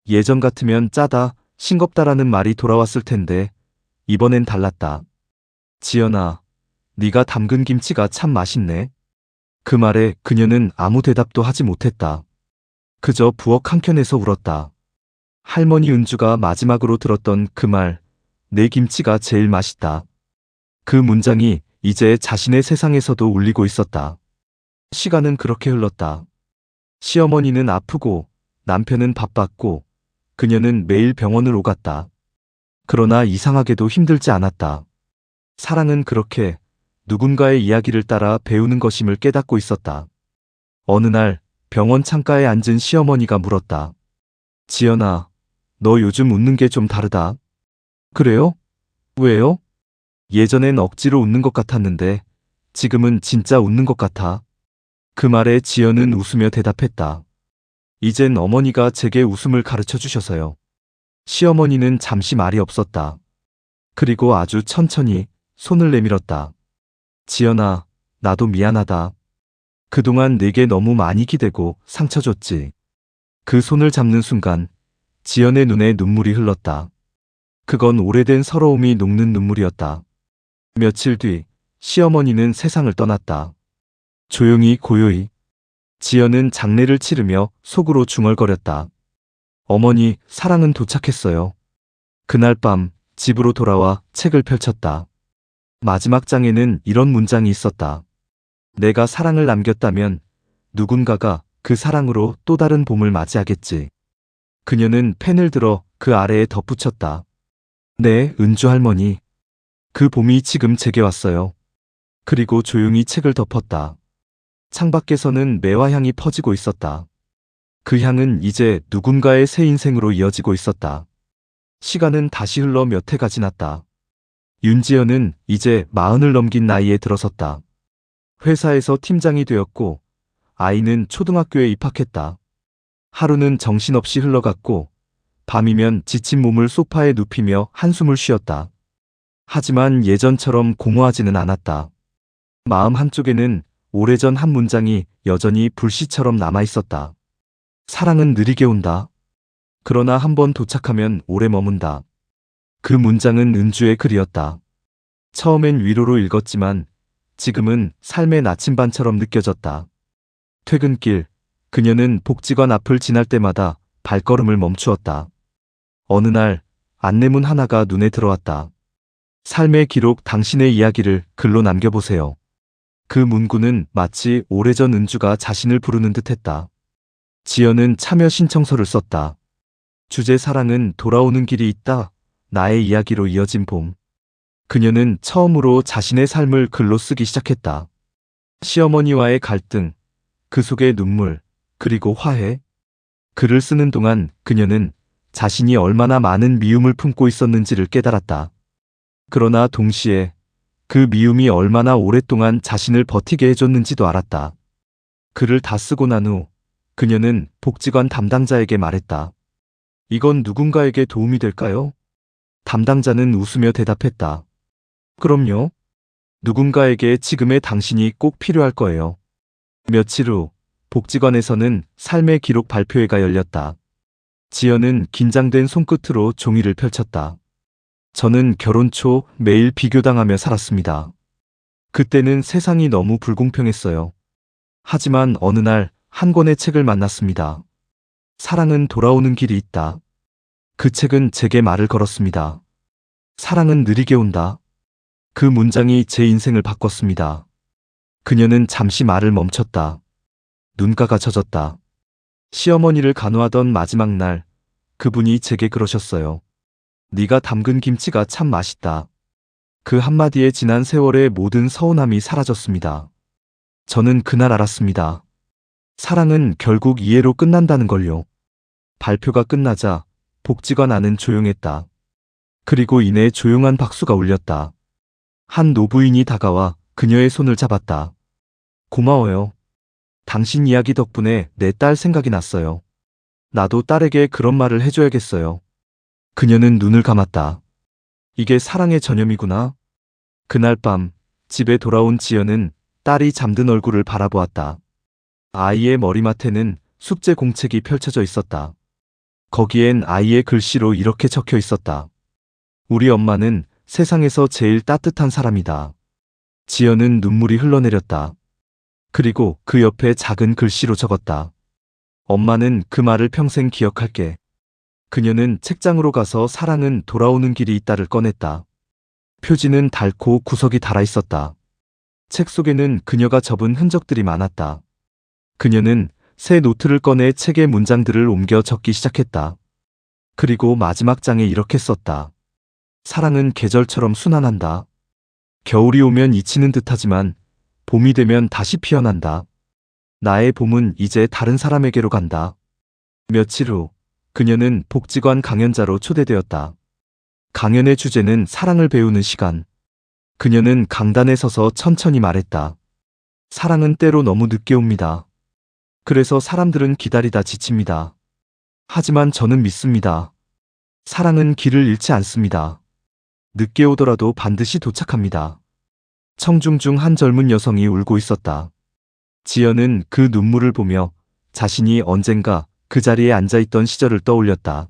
S1: 예전 같으면 짜다, 싱겁다라는 말이 돌아왔을 텐데 이번엔 달랐다. 지연아, 네가 담근 김치가 참 맛있네. 그 말에 그녀는 아무 대답도 하지 못했다. 그저 부엌 한켠에서 울었다. 할머니 은주가 마지막으로 들었던 그 말, 내 김치가 제일 맛있다. 그 문장이 이제 자신의 세상에서도 울리고 있었다. 시간은 그렇게 흘렀다. 시어머니는 아프고 남편은 바빴고 그녀는 매일 병원을 오갔다. 그러나 이상하게도 힘들지 않았다. 사랑은 그렇게 누군가의 이야기를 따라 배우는 것임을 깨닫고 있었다. 어느 날 병원 창가에 앉은 시어머니가 물었다. 지연아, 너 요즘 웃는 게 좀 다르다. 그래요? 왜요? 예전엔 억지로 웃는 것 같았는데 지금은 진짜 웃는 것 같아. 그 말에 지연은 웃으며 대답했다. 이젠 어머니가 제게 웃음을 가르쳐 주셔서요. 시어머니는 잠시 말이 없었다. 그리고 아주 천천히 손을 내밀었다. 지연아, 나도 미안하다. 그동안 내게 너무 많이 기대고 상처 줬지. 그 손을 잡는 순간 지연의 눈에 눈물이 흘렀다. 그건 오래된 서러움이 녹는 눈물이었다. 며칠 뒤 시어머니는 세상을 떠났다. 조용히 고요히. 지연은 장례를 치르며 속으로 중얼거렸다. 어머니, 사랑은 도착했어요. 그날 밤 집으로 돌아와 책을 펼쳤다. 마지막 장에는 이런 문장이 있었다. 내가 사랑을 남겼다면 누군가가 그 사랑으로 또 다른 봄을 맞이하겠지. 그녀는 펜을 들어 그 아래에 덧붙였다. 네, 은주 할머니. 그 봄이 지금 제게 왔어요. 그리고 조용히 책을 덮었다. 창밖에서는 매화향이 퍼지고 있었다. 그 향은 이제 누군가의 새 인생으로 이어지고 있었다. 시간은 다시 흘러 몇 해가 지났다. 윤지연은 이제 40을 넘긴 나이에 들어섰다. 회사에서 팀장이 되었고 아이는 초등학교에 입학했다. 하루는 정신없이 흘러갔고 밤이면 지친 몸을 소파에 눕히며 한숨을 쉬었다. 하지만 예전처럼 공허하지는 않았다. 마음 한쪽에는 오래전 한 문장이 여전히 불씨처럼 남아있었다. 사랑은 느리게 온다. 그러나 한번 도착하면 오래 머문다. 그 문장은 은주의 글이었다. 처음엔 위로로 읽었지만 지금은 삶의 나침반처럼 느껴졌다. 퇴근길, 그녀는 복지관 앞을 지날 때마다 발걸음을 멈추었다. 어느 날 안내문 하나가 눈에 들어왔다. 삶의 기록 당신의 이야기를 글로 남겨보세요. 그 문구는 마치 오래전 은주가 자신을 부르는 듯했다. 지연은 참여 신청서를 썼다. 주제 사랑은 돌아오는 길이 있다. 나의 이야기로 이어진 봄. 그녀는 처음으로 자신의 삶을 글로 쓰기 시작했다. 시어머니와의 갈등, 그 속의 눈물, 그리고 화해. 글을 쓰는 동안 그녀는 자신이 얼마나 많은 미움을 품고 있었는지를 깨달았다. 그러나 동시에 그 미움이 얼마나 오랫동안 자신을 버티게 해줬는지도 알았다. 글을 다 쓰고 난 후 그녀는 복지관 담당자에게 말했다. 이건 누군가에게 도움이 될까요? 담당자는 웃으며 대답했다. 그럼요. 누군가에게 지금의 당신이 꼭 필요할 거예요. 며칠 후 복지관에서는 삶의 기록 발표회가 열렸다. 지연은 긴장된 손끝으로 종이를 펼쳤다. 저는 결혼 초 매일 비교당하며 살았습니다. 그때는 세상이 너무 불공평했어요. 하지만 어느 날 한 권의 책을 만났습니다. 사랑은 돌아오는 길이 있다. 그 책은 제게 말을 걸었습니다. 사랑은 느리게 온다. 그 문장이 제 인생을 바꿨습니다. 그녀는 잠시 말을 멈췄다. 눈가가 젖었다. 시어머니를 간호하던 마지막 날, 그분이 제게 그러셨어요. 네가 담근 김치가 참 맛있다. 그 한마디에 지난 세월의 모든 서운함이 사라졌습니다. 저는 그날 알았습니다. 사랑은 결국 이해로 끝난다는 걸요. 발표가 끝나자 복지관 안은 조용했다. 그리고 이내 조용한 박수가 울렸다. 한 노부인이 다가와 그녀의 손을 잡았다. 고마워요. 당신 이야기 덕분에 내 딸 생각이 났어요. 나도 딸에게 그런 말을 해줘야겠어요. 그녀는 눈을 감았다. 이게 사랑의 전염이구나. 그날 밤 집에 돌아온 지연은 딸이 잠든 얼굴을 바라보았다. 아이의 머리맡에는 숙제 공책이 펼쳐져 있었다. 거기엔 아이의 글씨로 이렇게 적혀 있었다. 우리 엄마는 세상에서 제일 따뜻한 사람이다. 지연은 눈물이 흘러내렸다. 그리고 그 옆에 작은 글씨로 적었다. 엄마는 그 말을 평생 기억할게. 그녀는 책장으로 가서 사랑은 돌아오는 길이 있다를 꺼냈다. 표지는 닳고 구석이 닳아 있었다. 책 속에는 그녀가 접은 흔적들이 많았다. 그녀는 새 노트를 꺼내 책의 문장들을 옮겨 적기 시작했다. 그리고 마지막 장에 이렇게 썼다. 사랑은 계절처럼 순환한다. 겨울이 오면 잊히는 듯하지만 봄이 되면 다시 피어난다. 나의 봄은 이제 다른 사람에게로 간다. 며칠 후 그녀는 복지관 강연자로 초대되었다. 강연의 주제는 사랑을 배우는 시간. 그녀는 강단에 서서 천천히 말했다. 사랑은 때로 너무 늦게 옵니다. 그래서 사람들은 기다리다 지칩니다. 하지만 저는 믿습니다. 사랑은 길을 잃지 않습니다. 늦게 오더라도 반드시 도착합니다. 청중 중 한 젊은 여성이 울고 있었다. 지연은 그 눈물을 보며 자신이 언젠가 그 자리에 앉아있던 시절을 떠올렸다.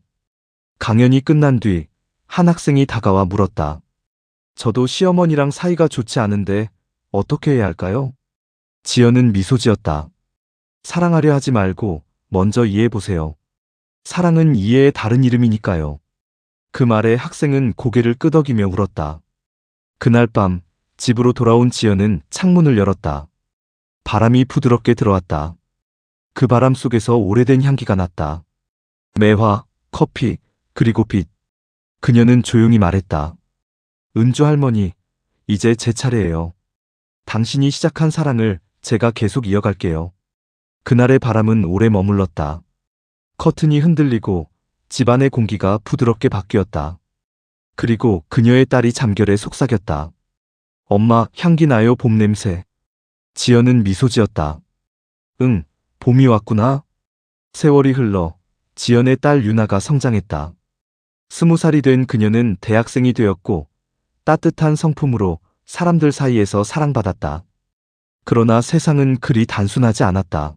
S1: 강연이 끝난 뒤 한 학생이 다가와 물었다. 저도 시어머니랑 사이가 좋지 않은데 어떻게 해야 할까요? 지연은 미소 지었다. 사랑하려 하지 말고 먼저 이해해보세요. 사랑은 이해의 다른 이름이니까요. 그 말에 학생은 고개를 끄덕이며 울었다. 그날 밤 집으로 돌아온 지연은 창문을 열었다. 바람이 부드럽게 들어왔다. 그 바람 속에서 오래된 향기가 났다. 매화, 커피, 그리고 빛. 그녀는 조용히 말했다. 은주 할머니, 이제 제 차례예요. 당신이 시작한 사랑을 제가 계속 이어갈게요. 그날의 바람은 오래 머물렀다. 커튼이 흔들리고 집안의 공기가 부드럽게 바뀌었다. 그리고 그녀의 딸이 잠결에 속삭였다. 엄마, 향기 나요, 봄 냄새. 지연은 미소 지었다. 응, 봄이 왔구나. 세월이 흘러 지연의 딸 유나가 성장했다. 20살이 된 그녀는 대학생이 되었고 따뜻한 성품으로 사람들 사이에서 사랑받았다. 그러나 세상은 그리 단순하지 않았다.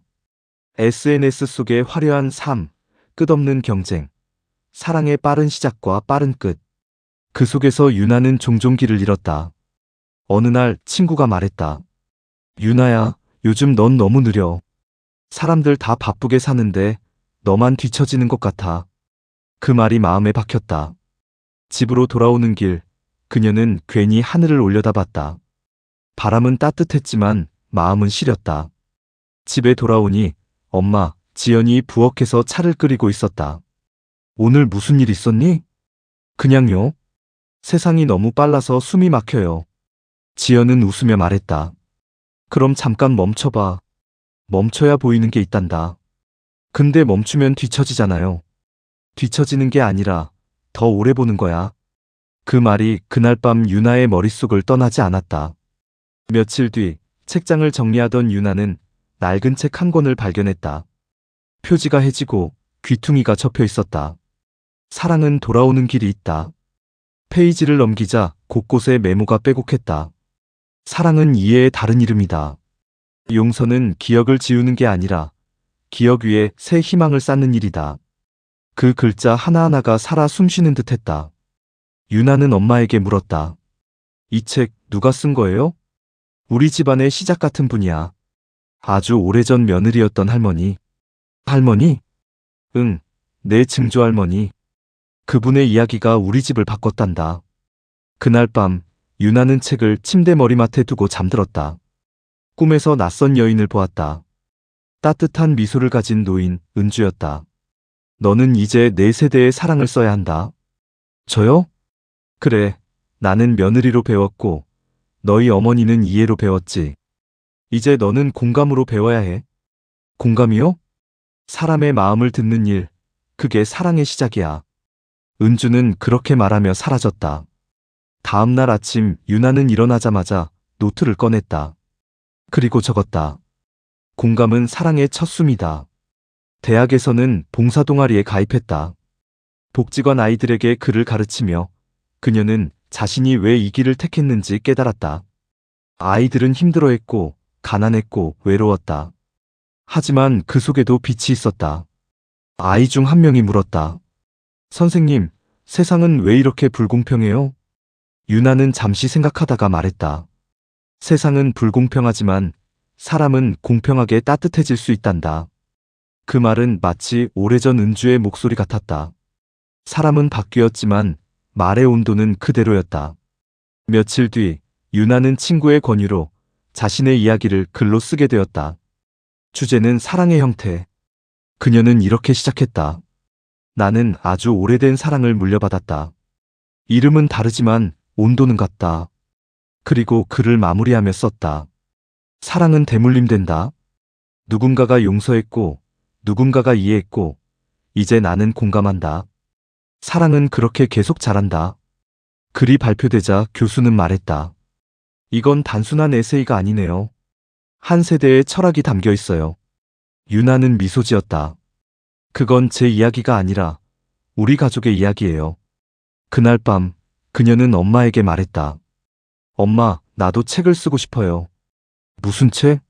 S1: SNS 속의 화려한 삶, 끝없는 경쟁, 사랑의 빠른 시작과 빠른 끝. 그 속에서 유나는 종종 길을 잃었다. 어느 날 친구가 말했다. 유나야, 요즘 넌 너무 느려. 사람들 다 바쁘게 사는데 너만 뒤처지는 것 같아. 그 말이 마음에 박혔다. 집으로 돌아오는 길, 그녀는 괜히 하늘을 올려다봤다. 바람은 따뜻했지만 마음은 시렸다. 집에 돌아오니 엄마, 지연이 부엌에서 차를 끓이고 있었다. 오늘 무슨 일 있었니? 그냥요. 세상이 너무 빨라서 숨이 막혀요. 지연은 웃으며 말했다. 그럼 잠깐 멈춰봐. 멈춰야 보이는 게 있단다. 근데 멈추면 뒤처지잖아요. 뒤처지는 게 아니라 더 오래 보는 거야. 그 말이 그날 밤 유나의 머릿속을 떠나지 않았다. 며칠 뒤 책장을 정리하던 유나는 낡은 책 한 권을 발견했다. 표지가 해지고 귀퉁이가 접혀 있었다. 사랑은 돌아오는 길이 있다. 페이지를 넘기자 곳곳에 메모가 빼곡했다. 사랑은 이해의 다른 이름이다. 용서는 기억을 지우는 게 아니라 기억 위에 새 희망을 쌓는 일이다. 그 글자 하나하나가 살아 숨쉬는 듯했다. 유나는 엄마에게 물었다. 이 책 누가 쓴 거예요? 우리 집안의 시작 같은 분이야. 아주 오래전 며느리였던 할머니. 할머니? 응, 내 증조할머니. 그분의 이야기가 우리 집을 바꿨단다. 그날 밤 유나는 책을 침대 머리맡에 두고 잠들었다. 꿈에서 낯선 여인을 보았다. 따뜻한 미소를 가진 노인 은주였다. 너는 이제 내 세대의 사랑을 써야 한다. 저요? 그래, 나는 며느리로 배웠고 너희 어머니는 이해로 배웠지. 이제 너는 공감으로 배워야 해. 공감이요? 사람의 마음을 듣는 일, 그게 사랑의 시작이야. 은주는 그렇게 말하며 사라졌다. 다음 날 아침 유나는 일어나자마자 노트를 꺼냈다. 그리고 적었다. 공감은 사랑의 첫 숨이다. 대학에서는 봉사동아리에 가입했다. 복지관 아이들에게 글을 가르치며 그녀는 자신이 왜 이 길을 택했는지 깨달았다. 아이들은 힘들어했고 가난했고 외로웠다. 하지만 그 속에도 빛이 있었다. 아이 중 한 명이 물었다. 선생님, 세상은 왜 이렇게 불공평해요? 유나는 잠시 생각하다가 말했다. 세상은 불공평하지만 사람은 공평하게 따뜻해질 수 있단다. 그 말은 마치 오래전 은주의 목소리 같았다. 사람은 바뀌었지만 말의 온도는 그대로였다. 며칠 뒤 유나는 친구의 권유로 자신의 이야기를 글로 쓰게 되었다. 주제는 사랑의 형태. 그녀는 이렇게 시작했다. 나는 아주 오래된 사랑을 물려받았다. 이름은 다르지만 온도는 같다. 그리고 글을 마무리하며 썼다. 사랑은 대물림된다. 누군가가 용서했고 누군가가 이해했고 이제 나는 공감한다. 사랑은 그렇게 계속 자란다. 글이 발표되자 교수는 말했다. 이건 단순한 에세이가 아니네요. 한 세대의 철학이 담겨 있어요. 유나는 미소 지었다. 그건 제 이야기가 아니라 우리 가족의 이야기예요. 그날 밤 그녀는 엄마에게 말했다. 엄마, 나도 책을 쓰고 싶어요. 무슨 책?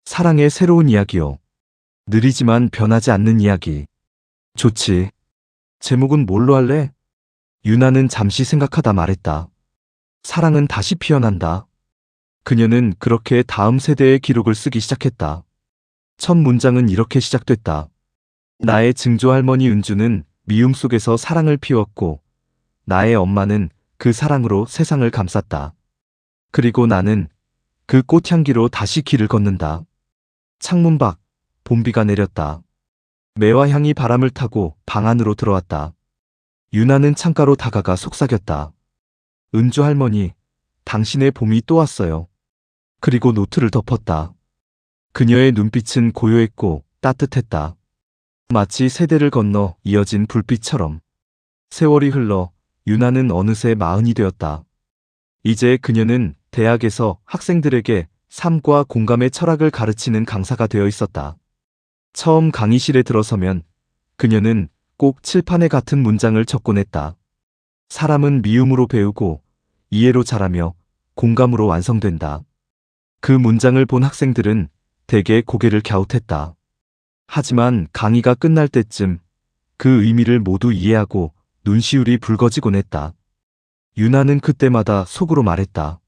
S1: 사랑의 새로운 이야기요. 느리지만 변하지 않는 이야기. 좋지. 제목은 뭘로 할래? 유나는 잠시 생각하다 말했다. 사랑은 다시 피어난다. 그녀는 그렇게 다음 세대의 기록을 쓰기 시작했다. 첫 문장은 이렇게 시작됐다. 나의 증조할머니 은주는 미움 속에서 사랑을 피웠고 나의 엄마는 그 사랑으로 세상을 감쌌다. 그리고 나는 그 꽃향기로 다시 길을 걷는다. 창문 밖 봄비가 내렸다. 매화 향이 바람을 타고 방 안으로 들어왔다. 유나는 창가로 다가가 속삭였다. 은주 할머니, 당신의 봄이 또 왔어요. 그리고 노트를 덮었다. 그녀의 눈빛은 고요했고 따뜻했다. 마치 세대를 건너 이어진 불빛처럼. 세월이 흘러 유나는 어느새 40이 되었다. 이제 그녀는 대학에서 학생들에게 삶과 공감의 철학을 가르치는 강사가 되어 있었다. 처음 강의실에 들어서면 그녀는 꼭 칠판에 같은 문장을 적곤 했다. 사람은 미움으로 배우고 이해로 자라며 공감으로 완성된다. 그 문장을 본 학생들은 대개 고개를 갸웃했다. 하지만 강의가 끝날 때쯤 그 의미를 모두 이해하고 눈시울이 붉어지곤 했다. 유나는 그때마다 속으로 말했다.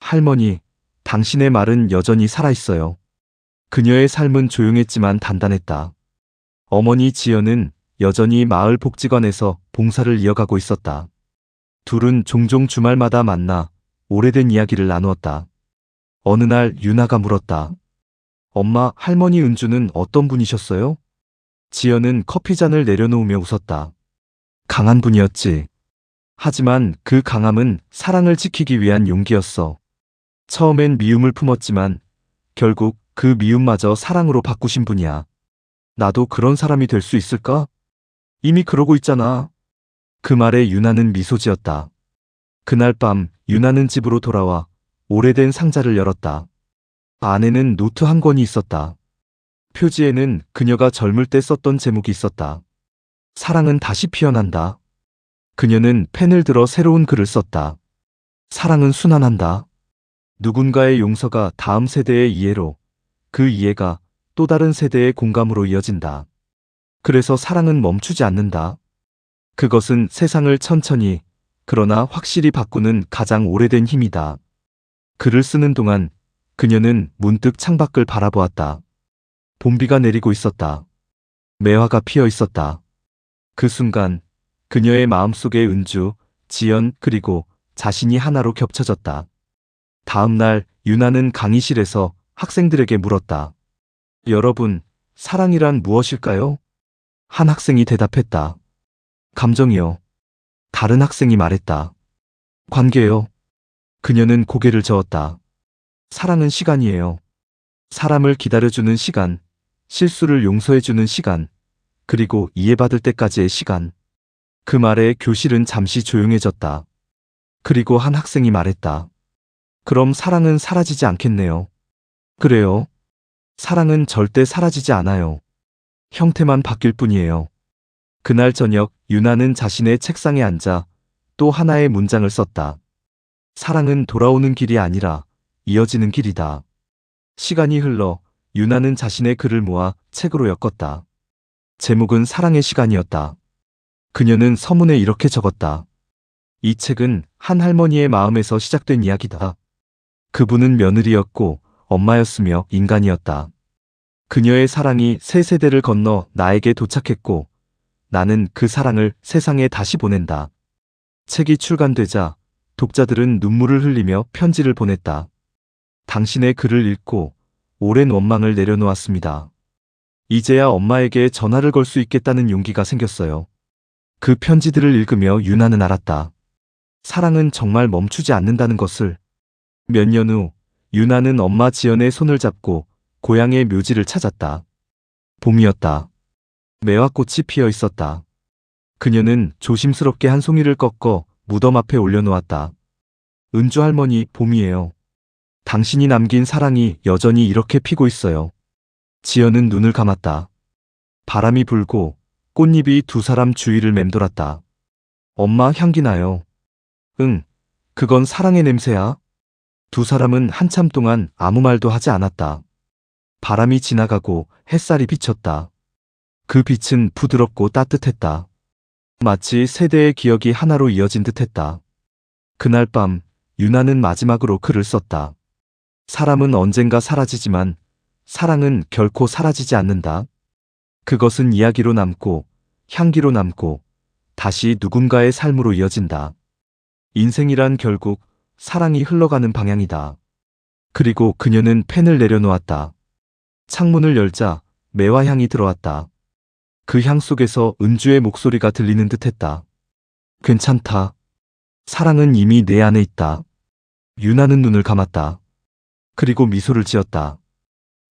S1: 할머니, 당신의 말은 여전히 살아있어요. 그녀의 삶은 조용했지만 단단했다. 어머니 지연은 여전히 마을 복지관에서 봉사를 이어가고 있었다. 둘은 종종 주말마다 만나 오래된 이야기를 나누었다. 어느 날 유나가 물었다. 엄마, 할머니 은주는 어떤 분이셨어요? 지연은 커피잔을 내려놓으며 웃었다. 강한 분이었지. 하지만 그 강함은 사랑을 지키기 위한 용기였어. 처음엔 미움을 품었지만 결국 그 미움마저 사랑으로 바꾸신 분이야. 나도 그런 사람이 될 수 있을까? 이미 그러고 있잖아. 그 말에 유나는 미소 지었다. 그날 밤 유나는 집으로 돌아와 오래된 상자를 열었다. 안에는 노트 한 권이 있었다. 표지에는 그녀가 젊을 때 썼던 제목이 있었다. 사랑은 다시 피어난다. 그녀는 펜을 들어 새로운 글을 썼다. 사랑은 순환한다. 누군가의 용서가 다음 세대의 이해로, 그 이해가 또 다른 세대의 공감으로 이어진다. 그래서 사랑은 멈추지 않는다. 그것은 세상을 천천히, 그러나 확실히 바꾸는 가장 오래된 힘이다. 글을 쓰는 동안 그녀는 문득 창밖을 바라보았다. 봄비가 내리고 있었다. 매화가 피어 있었다. 그 순간 그녀의 마음속에 은주, 지연 그리고 자신이 하나로 겹쳐졌다. 다음 날 유나는 강의실에서 학생들에게 물었다. 여러분, 사랑이란 무엇일까요? 한 학생이 대답했다. 감정이요. 다른 학생이 말했다. 관계요. 그녀는 고개를 저었다. 사랑은 시간이에요. 사람을 기다려주는 시간, 실수를 용서해주는 시간, 그리고 이해받을 때까지의 시간. 그 말에 교실은 잠시 조용해졌다. 그리고 한 학생이 말했다. 그럼 사랑은 사라지지 않겠네요. 그래요. 사랑은 절대 사라지지 않아요. 형태만 바뀔 뿐이에요. 그날 저녁 유나는 자신의 책상에 앉아 또 하나의 문장을 썼다. 사랑은 돌아오는 길이 아니라 이어지는 길이다. 시간이 흘러 유나는 자신의 글을 모아 책으로 엮었다. 제목은 사랑의 시간이었다. 그녀는 서문에 이렇게 적었다. 이 책은 한 할머니의 마음에서 시작된 이야기다. 그분은 며느리였고 엄마였으며 인간이었다. 그녀의 사랑이 세 세대를 건너 나에게 도착했고 나는 그 사랑을 세상에 다시 보낸다. 책이 출간되자 독자들은 눈물을 흘리며 편지를 보냈다. 당신의 글을 읽고 오랜 원망을 내려놓았습니다. 이제야 엄마에게 전화를 걸 수 있겠다는 용기가 생겼어요. 그 편지들을 읽으며 유나는 알았다. 사랑은 정말 멈추지 않는다는 것을. 몇 년 후 유나는 엄마 지연의 손을 잡고 고향의 묘지를 찾았다. 봄이었다. 매화꽃이 피어 있었다. 그녀는 조심스럽게 한 송이를 꺾어 무덤 앞에 올려놓았다. 은주 할머니, 봄이에요. 당신이 남긴 사랑이 여전히 이렇게 피고 있어요. 지연은 눈을 감았다. 바람이 불고 꽃잎이 두 사람 주위를 맴돌았다. 엄마, 향기 나요. 응, 그건 사랑의 냄새야. 두 사람은 한참 동안 아무 말도 하지 않았다. 바람이 지나가고 햇살이 비쳤다. 그 빛은 부드럽고 따뜻했다. 마치 세대의 기억이 하나로 이어진 듯했다. 그날 밤 유나는 마지막으로 글을 썼다. 사람은 언젠가 사라지지만 사랑은 결코 사라지지 않는다. 그것은 이야기로 남고 향기로 남고 다시 누군가의 삶으로 이어진다. 인생이란 결국 사랑이 흘러가는 방향이다. 그리고 그녀는 펜을 내려놓았다. 창문을 열자 매화향이 들어왔다. 그 향 속에서 은주의 목소리가 들리는 듯했다. 괜찮다. 사랑은 이미 내 안에 있다. 유나는 눈을 감았다. 그리고 미소를 지었다.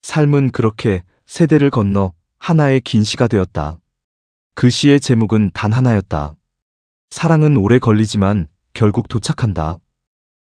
S1: 삶은 그렇게 세대를 건너 하나의 긴 시가 되었다. 그 시의 제목은 단 하나였다. 사랑은 오래 걸리지만 결국 도착한다.